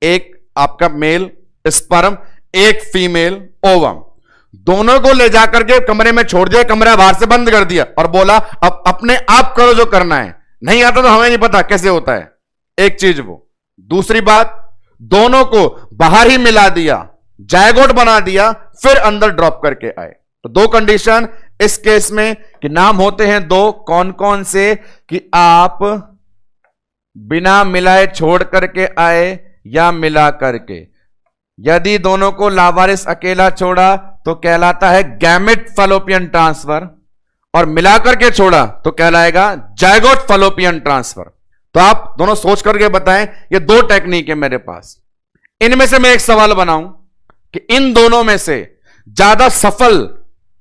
एक आपका मेल स्पर्म, एक फीमेल ओवम, दोनों को ले जाकर के कमरे में छोड़ दिया, कमरा बाहर से बंद कर दिया और बोला अब अपने आप करो जो करना है, नहीं आता तो हमें नहीं पता कैसे होता है। एक चीज वो। दूसरी बात, दोनों को बाहर ही मिला दिया, जायगोट बना दिया, फिर अंदर ड्रॉप करके आए। तो दो कंडीशन इस केस में कि नाम होते हैं दो, कौन कौन से, कि आप बिना मिलाए छोड़ करके आए या मिला करके। यदि दोनों को लावारिस अकेला छोड़ा तो कहलाता है गैमेट फैलोपियन ट्रांसफर, और मिलाकर के छोड़ा तो कहलाएगा जायगोट फैलोपियन ट्रांसफर। तो आप दोनों सोच करके बताएं, ये दो टेक्निक है मेरे पास, इनमें से मैं एक सवाल बनाऊं कि इन दोनों में से ज्यादा सफल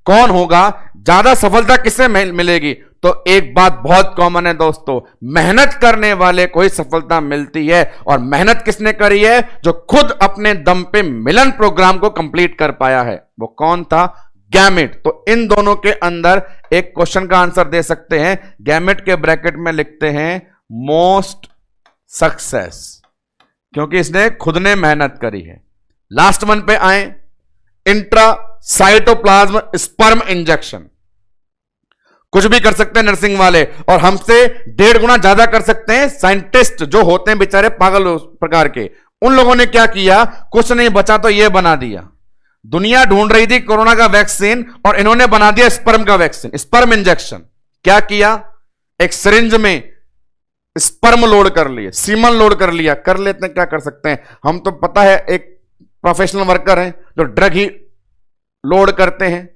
कौन होगा, ज्यादा सफलता किसे मिलेगी। तो एक बात बहुत कॉमन है दोस्तों, मेहनत करने वाले को ही सफलता मिलती है। और मेहनत किसने करी है? जो खुद अपने दम पे मिलन प्रोग्राम को कंप्लीट कर पाया है। वो कौन था? गैमेट। तो इन दोनों के अंदर एक क्वेश्चन का आंसर दे सकते हैं, गैमेट के ब्रैकेट में लिखते हैं मोस्ट सक्सेस, क्योंकि इसने खुद ने मेहनत करी है। लास्ट वन पे आए, इंट्रा साइटोप्लाज्म स्पर्म इंजेक्शन। कुछ भी कर सकते हैं नर्सिंग वाले, और हमसे 1.5 गुना ज्यादा कर सकते हैं साइंटिस्ट जो होते हैं बेचारे पागल प्रकार के। उन लोगों ने क्या किया, कुछ नहीं बचा तो यह बना दिया। दुनिया ढूंढ रही थी कोरोना का वैक्सीन, और इन्होंने बना दिया स्पर्म का वैक्सीन, स्पर्म इंजेक्शन। क्या किया, एक सिरिंज में स्पर्म लोड कर लिए, सीमन लोड कर लिया। कर लेते हैं, क्या कर सकते हैं हम, तो पता है एक प्रोफेशनल वर्कर हैं जो ड्रग ही लोड करते हैं।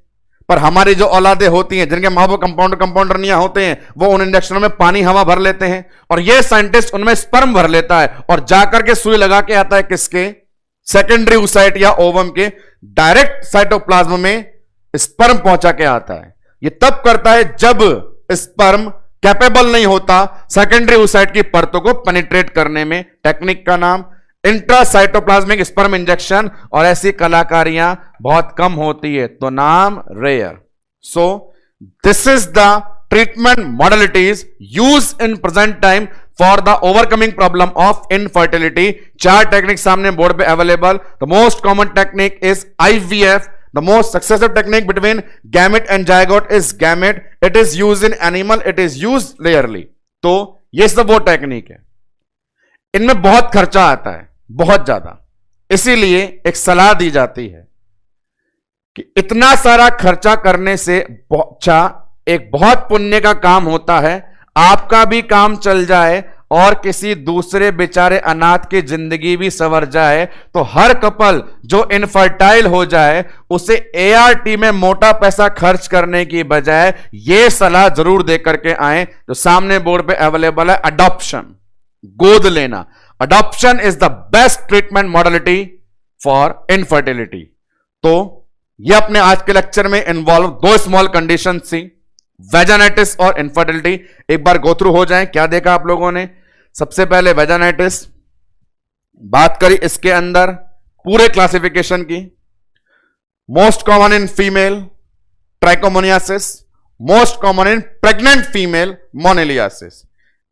पर हमारी जो औलादे होती हैं, जिनके माँ बाप कंपाउंडर नहीं होते हैं, वो उन इंजेक्शनों में पानी हवा भर लेते हैं, और ये साइंटिस्ट उनमें स्पर्म भर लेता है और जाकर के सुई लगा के आता है किसके, सेकेंडरी oocyte या ओवम के डायरेक्ट साइटोप्लाज्म में स्पर्म पहुंचा के आता है। ये तब करता है जब स्पर्म कैपेबल नहीं होता सेकेंडरी oocyte की परतों को पेनिट्रेट करने में। टेक्निक का नाम इंट्रासाइटोप्लाज्मिक स्पर्म इंजेक्शन, और ऐसी कलाकारियां बहुत कम होती है, तो नाम rare. So this is the treatment modalities use in present time for the overcoming problem of infertility. 4 technique सामने बोर्ड पे available. The most common technique is IVF. The most successful technique between gamete and zygote is gamete. It is used in animal. It is used rarely. तो ये सब वो technique है, इनमें बहुत खर्चा आता है, बहुत ज्यादा। इसीलिए एक सलाह दी जाती है कि इतना सारा खर्चा करने से अच्छा एक बहुत पुण्य का काम होता है, आपका भी काम चल जाए और किसी दूसरे बेचारे अनाथ की जिंदगी भी संवर जाए। तो हर कपल जो इनफर्टाइल हो जाए उसे ART में मोटा पैसा खर्च करने की बजाय यह सलाह जरूर दे करके आए जो सामने बोर्ड पे अवेलेबल है, अडॉप्शन, गोद लेना। Adoption is the best treatment modality for infertility. तो यह अपने आज के लेक्चर में इन्वॉल्व 2 स्मॉल कंडीशन थी, वेजानाइटिस और इनफर्टिलिटी। एक बार गो थ्रू हो जाएं, क्या देखा आप लोगों ने। सबसे पहले वेजानाइटिस बात करी, इसके अंदर पूरे क्लासिफिकेशन की। Most common in female trichomoniasis, most common in pregnant female moniliasis.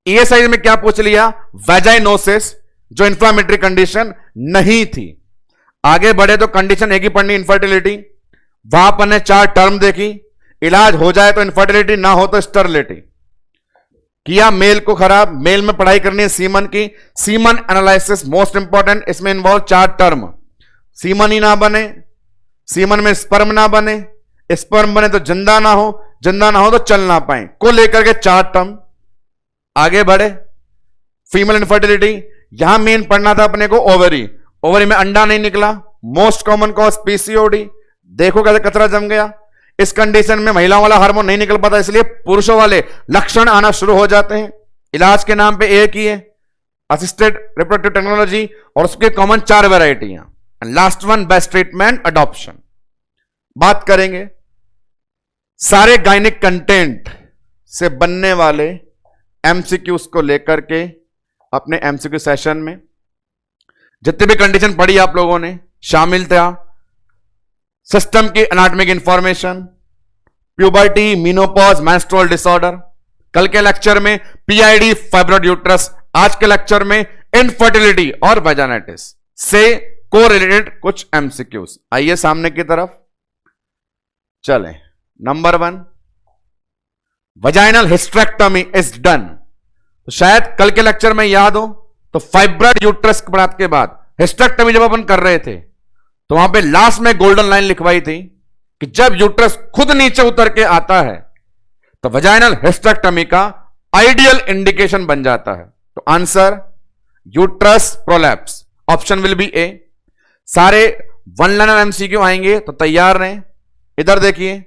ESI में क्या पूछ लिया, वेजाइनोसिस, जो इंफ्लामेटरी कंडीशन नहीं थी। आगे बढ़े तो कंडीशन एक ही पढ़नी, इनफर्टिलिटी। वहां पर ने 4 टर्म देखी, इलाज हो जाए तो इनफर्टिलिटी, ना हो तो स्टरलिटी। किया मेल को खराब, मेल में पढ़ाई करनी है सीमन की। सीमन एनालिसिस मोस्ट इंपॉर्टेंट, इसमें इन्वॉल्व 4 टर्म। सीमन ही ना बने, सीमन में स्पर्म ना बने, स्पर्म बने तो जिंदा ना हो, जिंदा ना हो तो चल ना पाए, को लेकर के 4 टर्म। आगे बढ़े, फीमेल इनफर्टिलिटी, यहां मेन पढ़ना था अपने को ओवरी। ओवरी में अंडा नहीं निकला, मोस्ट कॉमन कॉज PCOD। देखो कैसे कचरा जम गया। इस कंडीशन में महिलाओं वाला हार्मोन नहीं निकल पाता, इसलिए पुरुषों वाले लक्षण आना शुरू हो जाते हैं। इलाज के नाम पे एक ही है, असिस्टेड रिप्रोडक्टिव टेक्नोलॉजी, और उसके कॉमन 4 वेराइटियां। Last one best treatment adoption. बात करेंगे सारे गायनिक कंटेंट से बनने वाले MCQs को लेकर के अपने MCQ सेशन में। जितनी भी कंडीशन पढ़ी आप लोगों ने, शामिल था सिस्टम की anatomic information, puberty, menopause, menstrual disorder. कल के लेक्चर में PID, फाइब्रॉइड यूट्रस। आज के लेक्चर में इनफर्टिलिटी और वेजानाइटिस से कोरिलेटेड कुछ MCQs। आइए सामने की तरफ चलें। Number 1, vaginal hysterectomy is done. तो शायद कल के लेक्चर में याद हो, तो फाइब्रॉइड यूट्रस के बात के बाद हिस्टेक्टमी जब अपन कर रहे थे तो वहां पे लास्ट में गोल्डन लाइन लिखवाई थी कि जब यूट्रस खुद नीचे उतर के आता है तो वजाइनल हिस्टेक्टमी का आइडियल इंडिकेशन बन जाता है। तो answer uterus prolapse, option will be A. सारे वन लाइनर एमसीक्यू आएंगे तो तैयार रहें। इधर देखिए,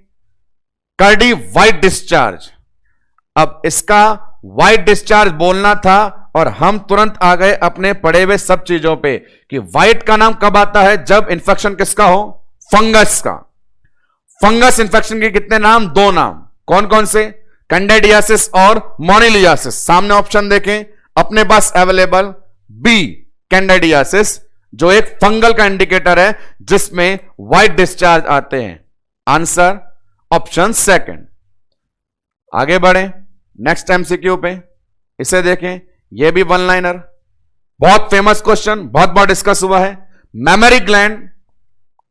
कार्डी वाइट डिस्चार्ज। अब इसका वाइट डिस्चार्ज बोलना था और हम तुरंत आ गए अपने पढ़े हुए सब चीजों पे कि वाइट का नाम कब आता है, जब इंफेक्शन किसका हो, फंगस का। फंगस इंफेक्शन के कितने नाम, दो नाम, कौन कौन से, कैंडिडियासिस और मोनिलियासिस। सामने ऑप्शन देखें अपने पास अवेलेबल, बी कैंडिडियासिस जो एक फंगल का इंडिकेटर है जिसमें व्हाइट डिस्चार्ज आते हैं। Answer option second. आगे बढ़े नेक्स्ट एमसीक्यू पे, इसे देखें, यह भी वन लाइनर, बहुत फेमस क्वेश्चन, बहुत बार डिस्कस हुआ है। मेमरी ग्लैंड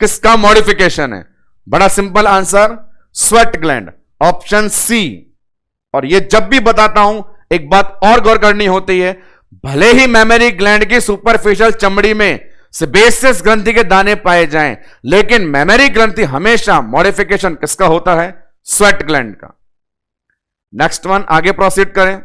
किसका मॉडिफिकेशन है, बड़ा simple answer sweat gland, option C. और यह जब भी बताता हूं एक बात और गौर करनी होती है, भले ही मेमरी ग्लैंड की सुपरफिशियल चमड़ी में सेबेसियस ग्रंथि के दाने पाए जाएं, लेकिन मेमरी ग्रंथि हमेशा मॉडिफिकेशन किसका होता है, स्वेट ग्लैंड का। नेक्स्ट वन, आगे प्रोसीड करें।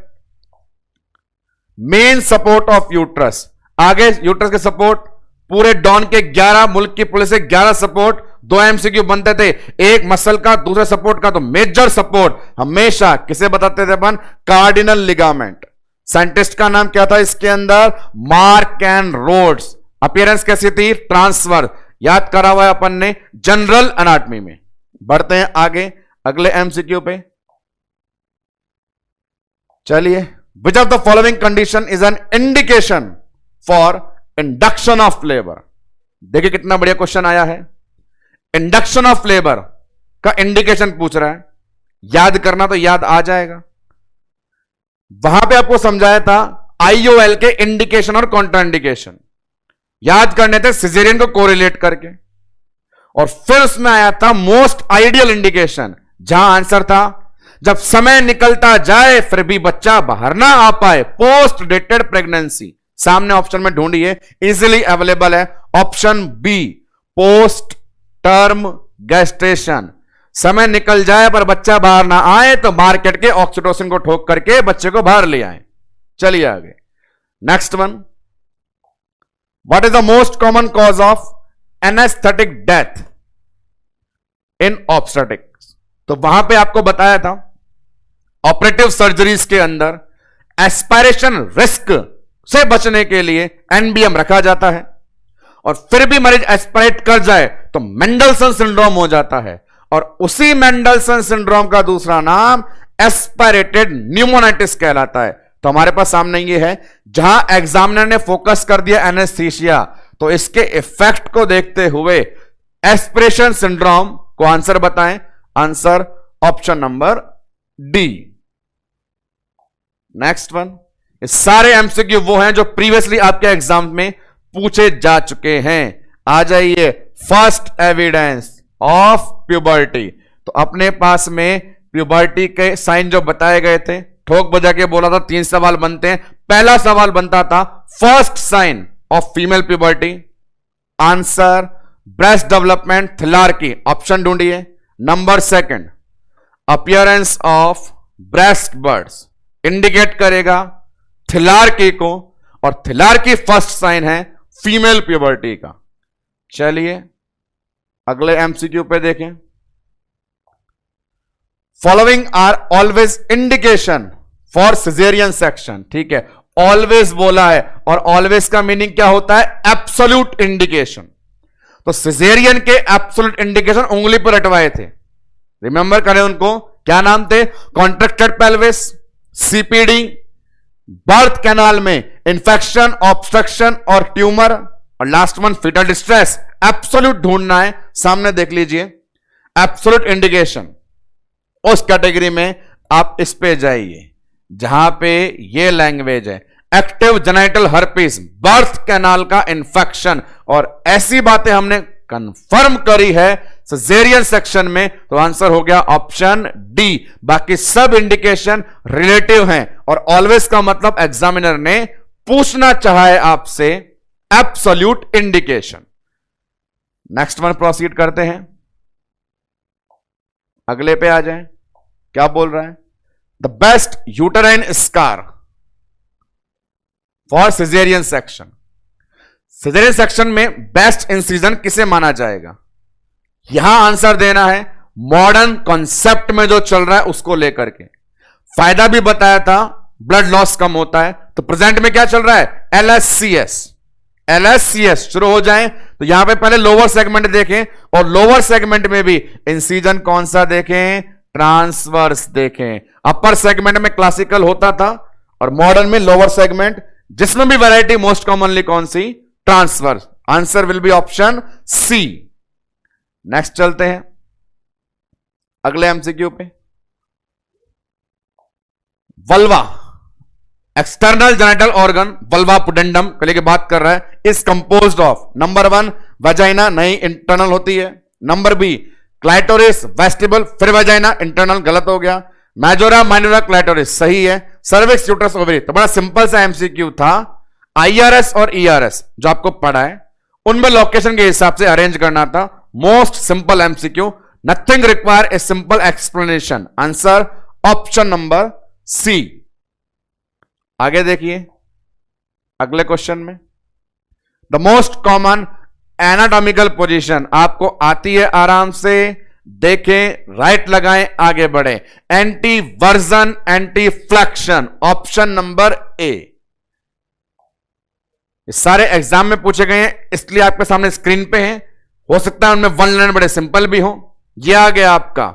मेन सपोर्ट ऑफ यूट्रस, आगे यूट्रस के सपोर्ट पूरे डॉन के 11 मुल्क की पुलिस से 11 सपोर्ट, 2 एमसीक्यू बनते थे, एक मसल का दूसरे सपोर्ट का। तो मेजर सपोर्ट हमेशा किसे बताते थे अपन, कार्डिनल लिगामेंट। साइंटिस्ट का नाम क्या था इसके अंदर, मार्क एंड रोड्स। अपीयरेंस कैसी थी, ट्रांसफर, याद करा हुआ है अपन ने जनरल एनाटॉमी में। बढ़ते हैं आगे अगले एमसीक्यू पे, चलिए। Which of the following condition is an indication for induction of labour. देखिए कितना बढ़िया क्वेश्चन आया है, इंडक्शन ऑफ लेबर का इंडिकेशन पूछ रहा है। याद करना तो याद आ जाएगा, वहां पे आपको समझाया था आईओएल के इंडिकेशन और कॉन्ट्राइंडिकेशन याद करने थे सिजेरियन को कोरिलेट करके, और फिर उसमें आया था मोस्ट आइडियल इंडिकेशन, जहां आंसर था जब समय निकलता जाए फिर भी बच्चा बाहर ना आ पाए, पोस्ट डेटेड प्रेगनेंसी। सामने ऑप्शन में ढूंढिए, इजीली अवेलेबल है, option B post term gestation. समय निकल जाए पर बच्चा बाहर ना आए तो मार्केट के ऑक्सीटोसिन को ठोक करके बच्चे को बाहर ले आए। चलिए आगे next one, what is the most common cause of anaesthetic death in obstetrics. तो वहां पे आपको बताया था ऑपरेटिव सर्जरीज के अंदर एस्पायरेशन रिस्क से बचने के लिए एनबीएम रखा जाता है, और फिर भी मरीज एस्पायरेट कर जाए तो मेंडलसन सिंड्रोम हो जाता है, और उसी मेंडलसन सिंड्रोम का दूसरा नाम एस्पायरेटेड न्यूमोनाइटिस कहलाता है। तो हमारे पास सामने ये है, जहां एग्जामिनर ने फोकस कर दिया एनेस्थीसिया, तो इसके इफेक्ट को देखते हुए एस्पिरेशन सिंड्रोम को आंसर बताएं। Answer option number D. Next one, सारे एमसीक्यू वो हैं जो प्रीवियसली आपके एग्जाम में पूछे जा चुके हैं। आ जाइए, फर्स्ट एविडेंस ऑफ प्यूबर्टी। तो अपने पास में प्यूबर्टी के साइन जो बताए गए थे, ठोक बजा के बोला था 3 सवाल बनते हैं। पहला सवाल बनता था first sign of female puberty, answer breast development thelarche, option ढूंढिए। Number second, appearance of breast buds, indicate करेगा थिलार्की को, और थिलार्की फर्स्ट साइन है फीमेल प्यूबर्टी का। चलिए अगले एमसीक्यू पे देखें, following are always indication for cesarean section. ठीक है, ऑलवेज बोला है, और ऑलवेज का मीनिंग क्या होता है, एब्सोल्यूट इंडिकेशन। तो सिजेरियन के एब्सोल्यूट इंडिकेशन उंगली पर रटवाए थे, रिमेंबर करें उनको, क्या नाम थे, contracted pelvis, CPD, birth canal में इंफेक्शन, ऑब्स्ट्रक्शन और ट्यूमर, और last one fetal distress. Absolute ढूंढना है, सामने देख लीजिए एब्सोल्यूट इंडिकेशन, उस कैटेगरी में आप इस पे जाइए जहां पे ये लैंग्वेज है, active genital herpes, birth canal का इंफेक्शन, और ऐसी बातें हमने कंफर्म करी है सिजेरियन सेक्शन में, तो आंसर हो गया ऑप्शन डी। बाकी सब इंडिकेशन रिलेटिव हैं, और ऑलवेज का मतलब एग्जामिनर ने पूछना चाहे आपसे absolute indication. Next one proceed करते हैं, अगले पे आ जाएं। क्या बोल रहा है? The best uterine scar for cesarean section. Caesarean section में बेस्ट इंसिजन किसे माना जाएगा? यहां आंसर देना है मॉडर्न कॉन्सेप्ट में जो चल रहा है उसको लेकर के। फायदा भी बताया था, ब्लड लॉस कम होता है। तो प्रेजेंट में क्या चल रहा है? LSCS। LSCS शुरू हो जाए तो यहां पे पहले लोअर सेगमेंट देखें, और लोअर सेगमेंट में भी इंसिजन कौन सा देखें? ट्रांसवर्स देखें। अपर सेगमेंट में क्लासिकल होता था और मॉडर्न में लोअर सेगमेंट, जिसमें भी वैरायटी मोस्ट कॉमनली कौन सी? Transverse. Answer will be option C. Next चलते हैं अगले एमसीक्यू पे। Vulva, external genital organ, vulva pudendum को लेके बात कर रहा है, is composed of number 1 vagina, नहीं इंटरनल होती है। नंबर बी क्लाइटोरिस, वेस्टिबल, फिर वजाइना, इंटरनल गलत हो गया। मेजोरा माइनोरा क्लाइटोरिस सही है। Cervix, uterus, ovary. तो बड़ा सिंपल सा एमसीक्यू था। IRS और ERS जो आपको पढ़ा है उनमें लोकेशन के हिसाब से अरेंज करना था। Most simple MCQ, nothing require a simple explanation. Answer option number C. आगे देखिए अगले क्वेश्चन में, the most common anatomical position आपको आती है, आराम से देखें, राइट लगाएं, आगे बढ़े। Anti version, anti flexion, option number A. सारे एग्जाम में पूछे गए हैं इसलिए आपके सामने स्क्रीन पे हैं। हो सकता है उनमें वन लाइन बड़े सिंपल भी हो। यह आ गया आपका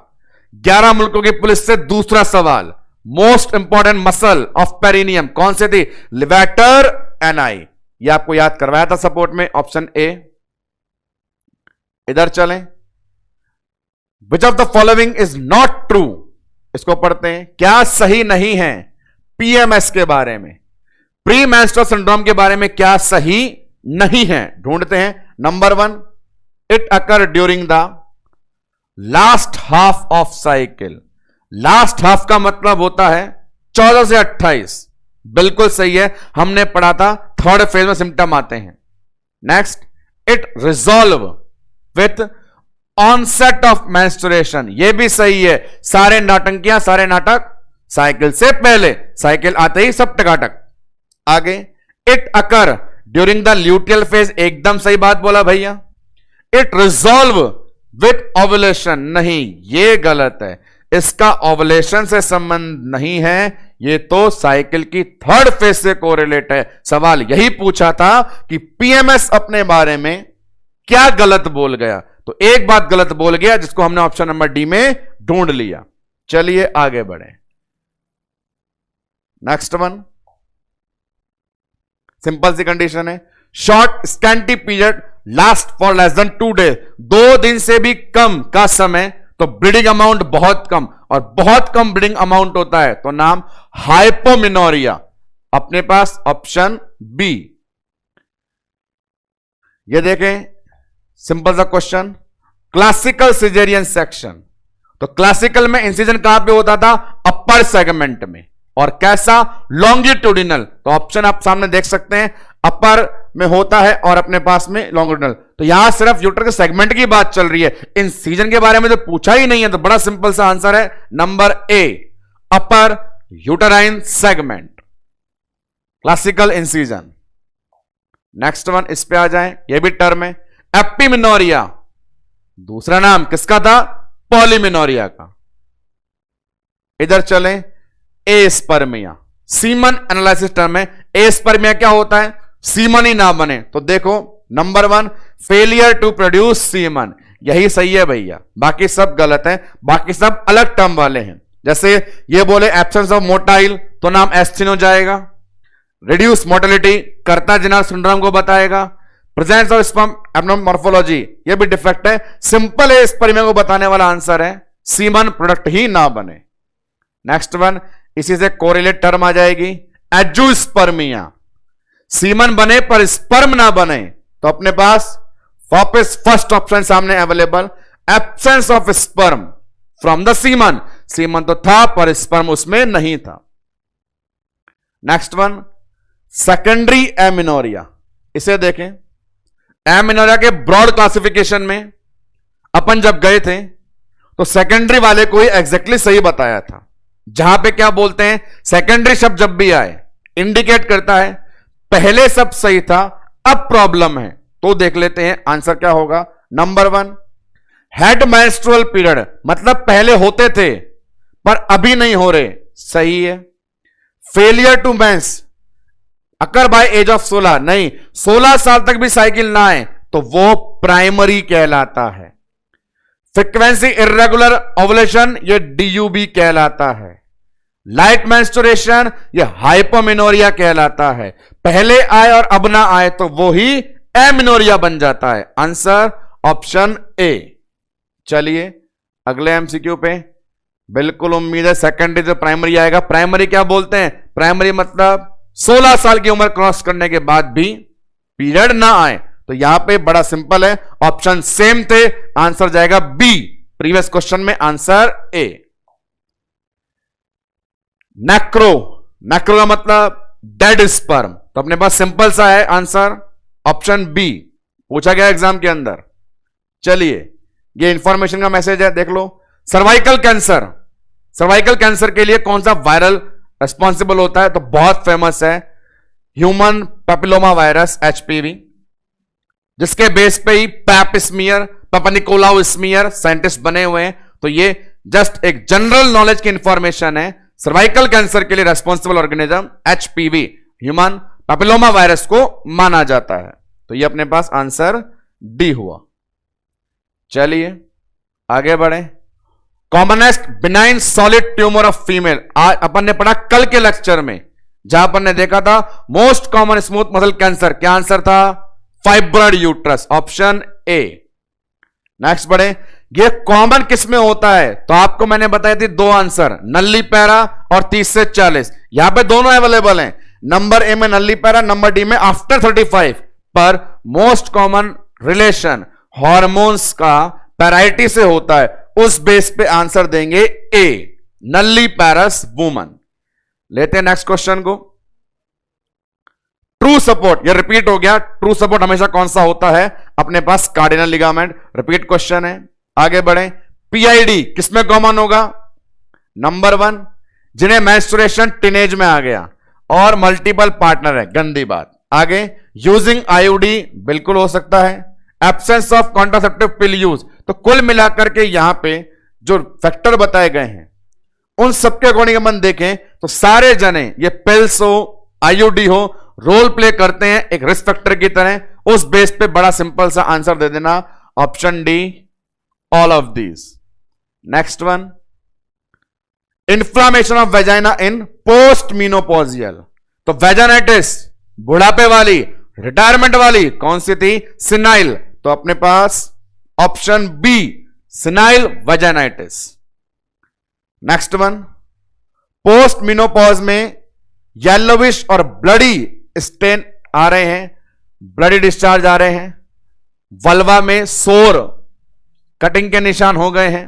11 मुल्कों की पुलिस से दूसरा सवाल। Most important muscle of perineum कौन से थी? लिवेटर एनाई। यह आपको याद करवाया था सपोर्ट में, ऑप्शन ए। इधर चलें, which of the following is not true, इसको पढ़ते हैं। क्या सही नहीं है PMS के बारे में? प्री मेंस्ट्रुअल सिंड्रोम के बारे में क्या सही नहीं है? ढूंढते हैं। Number 1, it occur during the last half of cycle. Last half का मतलब होता है 14 से 28। बिल्कुल सही है, हमने पढ़ा था थर्ड फेज में सिम्टम आते हैं। Next, it resolve with onset of menstruation, यह भी सही है। सारे नाटंकियां, सारे नाटक साइकिल से पहले, साइकिल आते ही सब टकाटक। आगे, it occur during the luteal phase, एकदम सही बात बोला भैया। इट रिजॉल्व विथ ओवुलेशन, नहीं, यह गलत है। इसका ओवुलेशन से संबंध नहीं है, यह तो साइकिल की थर्ड फेज से कोरिलेट है। सवाल यही पूछा था कि PMS अपने बारे में क्या गलत बोल गया, तो एक बात गलत बोल गया जिसको हमने ऑप्शन नंबर डी में ढूंढ लिया। चलिए आगे बढ़े। नेक्स्ट वन, सिंपल सी कंडीशन है, short scanty period last for less than 2 days, 2 दिन से भी कम का समय, तो ब्लीडिंग अमाउंट बहुत कम, और बहुत कम ब्लीडिंग अमाउंट होता है तो नाम हाइपोमिनोरिया। अपने पास ऑप्शन बी। ये देखें सिंपल सा क्वेश्चन, क्लासिकल सिजेरियन सेक्शन, तो क्लासिकल में इंसिजन कहां पे होता था? अपर सेगमेंट में। और कैसा? लॉन्गिट्यूडिनल। तो ऑप्शन आप सामने देख सकते हैं, अपर में होता है और अपने पास में लॉन्गिट्यूडिनल। तो यहां सिर्फ यूटर के सेगमेंट की बात चल रही है, इंसिजन के बारे में तो पूछा ही नहीं है। तो बड़ा सिंपल सा आंसर है number A, upper uterine segment, classical incision. Next one, इस पे आ जाए, यह भी टर्म है, एपिमिनोरिया। दूसरा नाम किसका था? पॉलीमिनोरिया का। इधर चलें, एस्पर्मिया, सीमन एनालिसिस टर्म है। एस्पर्मिया क्या होता है? सीमन ही ना बने। तो देखो number 1, failure to produce semen, यही सही है भैया, बाकी सब गलत है, बाकी सब अलग टर्म वाले हैं। जैसे ये बोले एब्सेंस ऑफ मोटाइल, तो नाम एस्थीन हो जाएगा। रिड्यूस मोटिलिटी कर्ता-जेनर सिंड्रोम को बताएगा। Presence of sperm abnormal morphology, ये भी डिफेक्ट है। सिंपल एस्पर्मिया को बताने वाला आंसर है सीमन प्रोडक्ट ही ना बने। नेक्स्ट वन, इसी से कोरिलेट टर्म आ जाएगी एजुस्पर्मिया, सीमन बने पर स्पर्म ना बने। तो अपने पास वापस फर्स्ट ऑप्शन सामने available, absence of sperm from the semen, semen तो था पर स्पर्म उसमें नहीं था। नेक्स्ट वन, सेकेंडरी एमिनोरिया, इसे देखें। एमिनोरिया के ब्रॉड क्लासिफिकेशन में अपन जब गए थे तो सेकेंडरी वाले को ही एग्जैक्टली सही बताया था। जहां पे क्या बोलते हैं, सेकेंडरी शब्द जब भी आए इंडिकेट करता है पहले सब सही था, अब प्रॉब्लम है। तो देख लेते हैं आंसर क्या होगा। नंबर 1, हैड मेंस्ट्रुअल पीरियड, मतलब पहले होते थे पर अभी नहीं हो रहे, सही है। Failure to menses occur by age of 16, नहीं 16 साल तक भी साइकिल ना आए तो वो प्राइमरी कहलाता है। फ्रीक्वेंसी इर्रेगुलर ओवुलेशन, ये डीयूबी कहलाता है। लाइट मेंस्ट्रुएशन, ये हाइपोमेनोरिया कहलाता है। पहले आए और अब ना आए तो वो ही एमिनोरिया बन जाता है। Answer option A. चलिए अगले एमसीक्यू पे। बिल्कुल उम्मीद है सेकेंडरी से प्राइमरी आएगा। प्राइमरी क्या बोलते हैं, प्राइमरी मतलब 16 साल की उम्र क्रॉस करने के बाद भी पीरियड ना आए। तो यहां पे बड़ा सिंपल है, ऑप्शन सेम थे, आंसर जाएगा बी। प्रीवियस क्वेश्चन में आंसर ए। नेक्रो, नेक्रो का मतलब डेड स्पर्म, तो अपने पास सिंपल सा है आंसर ऑप्शन बी, पूछा गया एग्जाम के अंदर। चलिए ये इंफॉर्मेशन का मैसेज है, देख लो। सर्वाइकल कैंसर, सर्वाइकल कैंसर के लिए कौन सा वायरल रिस्पॉन्सिबल होता है, तो बहुत फेमस है ह्यूमन पैपिलोमा वायरस एचपीवी, जिसके बेस पे ही पैप स्मीयर, पापानिकोलाउ स्मीयर साइंटिस्ट बने हुए हैं। तो ये जस्ट एक जनरल नॉलेज की इंफॉर्मेशन है। सर्वाइकल कैंसर के लिए responsible organism HPV, human papilloma virus को माना जाता है। तो ये अपने पास आंसर डी हुआ। चलिए आगे बढ़े। Commonest benign solid tumour of female, आज अपन ने पढ़ा कल के लेक्चर में, जहां अपन ने देखा था most common smooth muscle cancer, क्या आंसर था, fibroid uterus, option A. Next बढ़े। ये कॉमन किस में होता है, तो आपको मैंने बताई थी दो आंसर, नल्ली पैरा और 30 से 40। यहां पे दोनों अवेलेबल हैं, नंबर ए में नल्ली पैरा, नंबर डी में आफ्टर 35। पर मोस्ट कॉमन रिलेशन हॉर्मोन्स का पैराइटी से होता है, उस बेस पे आंसर देंगे ए, नल्ली पैरस वुमन। लेते हैं नेक्स्ट क्वेश्चन को। ट्रू सपोर्ट, ये रिपीट हो गया। ट्रू सपोर्ट हमेशा कौन सा होता है, अपने पास कार्डिनल लिगामेंट, रिपीट क्वेश्चन है। आगे बढ़े। पीआईडी किसमें कॉमन होगा, नंबर 1 जिन्हें मेंस्ट्रुएशन टीनेज में आ गया और मल्टीपल पार्टनर है, गंदी बात। आगे यूजिंग आईयूडी बिल्कुल हो सकता है। Absence of contraceptive pill use, तो कुल मिलाकर के यहां पे जो फैक्टर बताए गए हैं उन सबके अकॉर्डिंग अपन देखें तो सारे जने, ये पिल्स हो आईयूडी हो, रोल प्ले करते हैं एक रिस्क फैक्टर की तरह। उस बेस पे बड़ा सिंपल सा आंसर दे देना, option D, all of these. Next one, inflammation of vagina in post menopausal, तो वेजाइनाइटिस बुढ़ापे वाली, रिटायरमेंट वाली कौन सी थी, सिनाइल, तो अपने पास option B, senile vaginitis. Next one, post menopause में येलोविश और ब्लडी स्टेन आ रहे हैं, ब्लडी डिस्चार्ज आ रहे हैं, वल्वा में सोर कटिंग के निशान हो गए हैं,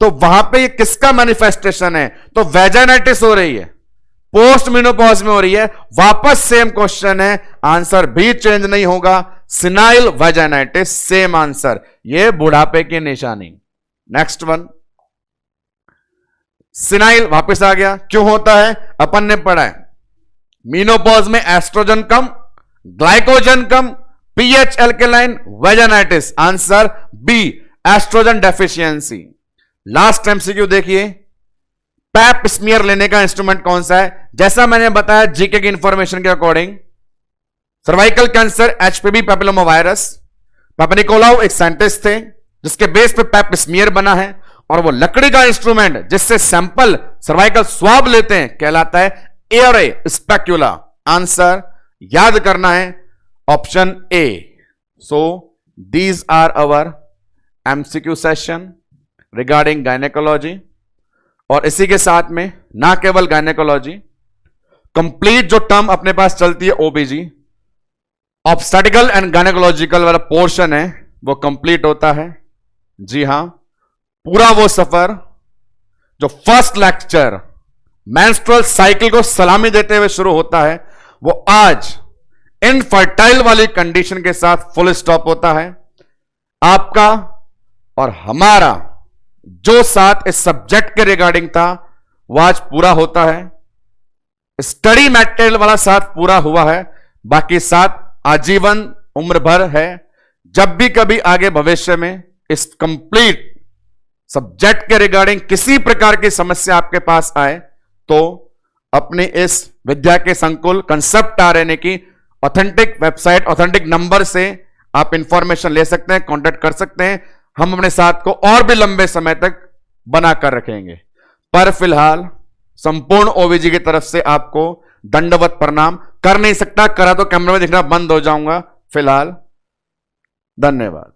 तो वहां पे ये किसका मैनिफेस्टेशन है, तो वेजाइनाइटिस हो रही है, पोस्ट मीनोपॉज में हो रही है। वापस सेम क्वेश्चन है, आंसर भी चेंज नहीं होगा, सिनाइल वेजाइनाइटिस, सेम आंसर, ये बुढ़ापे की निशानी। नेक्स्ट वन, सिनाइल वापस आ गया, क्यों होता है, अपन ने पढ़ा है मीनोपॉज में एस्ट्रोजन कम, ग्लाइकोजन कम, pH alkaline, vaginitis, answer B, estrogen deficiency. Last MCQ देखिए, पैप स्मीयर लेने का इंस्ट्रूमेंट कौन सा है, जैसा मैंने बताया जीके की इंफॉर्मेशन के according, cervical cancer HPV papilloma virus, Papanicolaou एक साइंटिस्ट थे जिसके बेस पे पैप स्मीयर बना है, और वो लकड़ी का इंस्ट्रूमेंट जिससे सैंपल सर्वाइकल स्वाब लेते हैं कहलाता है एयरे स्पेक्युला। आंसर याद करना है option A. So these are our MCQ session regarding gynaecology, और इसी के साथ में ना केवल गायनेकोलॉजी, कंप्लीट जो टर्म अपने पास चलती है ओबीजी, ऑब्स्टेटिकल एंड गायनेकोलॉजिकल वाला पोर्शन है वो कंप्लीट होता है। जी हां, पूरा वो सफर जो फर्स्ट लेक्चर मेंस्ट्रुअल साइकिल को सलामी देते हुए शुरू होता है, वो आज इनफर्टाइल वाली कंडीशन के साथ फुल स्टॉप होता है। आपका और हमारा जो साथ इस सब्जेक्ट के रिगार्डिंग था वो आज पूरा होता है। स्टडी मटेरियल वाला साथ पूरा हुआ है, बाकी साथ आजीवन उम्र भर है। जब भी कभी आगे भविष्य में इस कंप्लीट सब्जेक्ट के रिगार्डिंग किसी प्रकार की समस्या आपके पास आए तो अपने इस विद्या के संकुल कंसेप्ट RNA की ऑथेंटिक वेबसाइट, ऑथेंटिक नंबर से आप इंफॉर्मेशन ले सकते हैं, कांटेक्ट कर सकते हैं। हम अपने साथ को और भी लंबे समय तक बनाकर रखेंगे। पर फिलहाल संपूर्ण OVG की तरफ से आपको दंडवत प्रणाम। कर नहीं सकता, करा तो कैमरे में दिखना बंद हो जाऊंगा। फिलहाल धन्यवाद।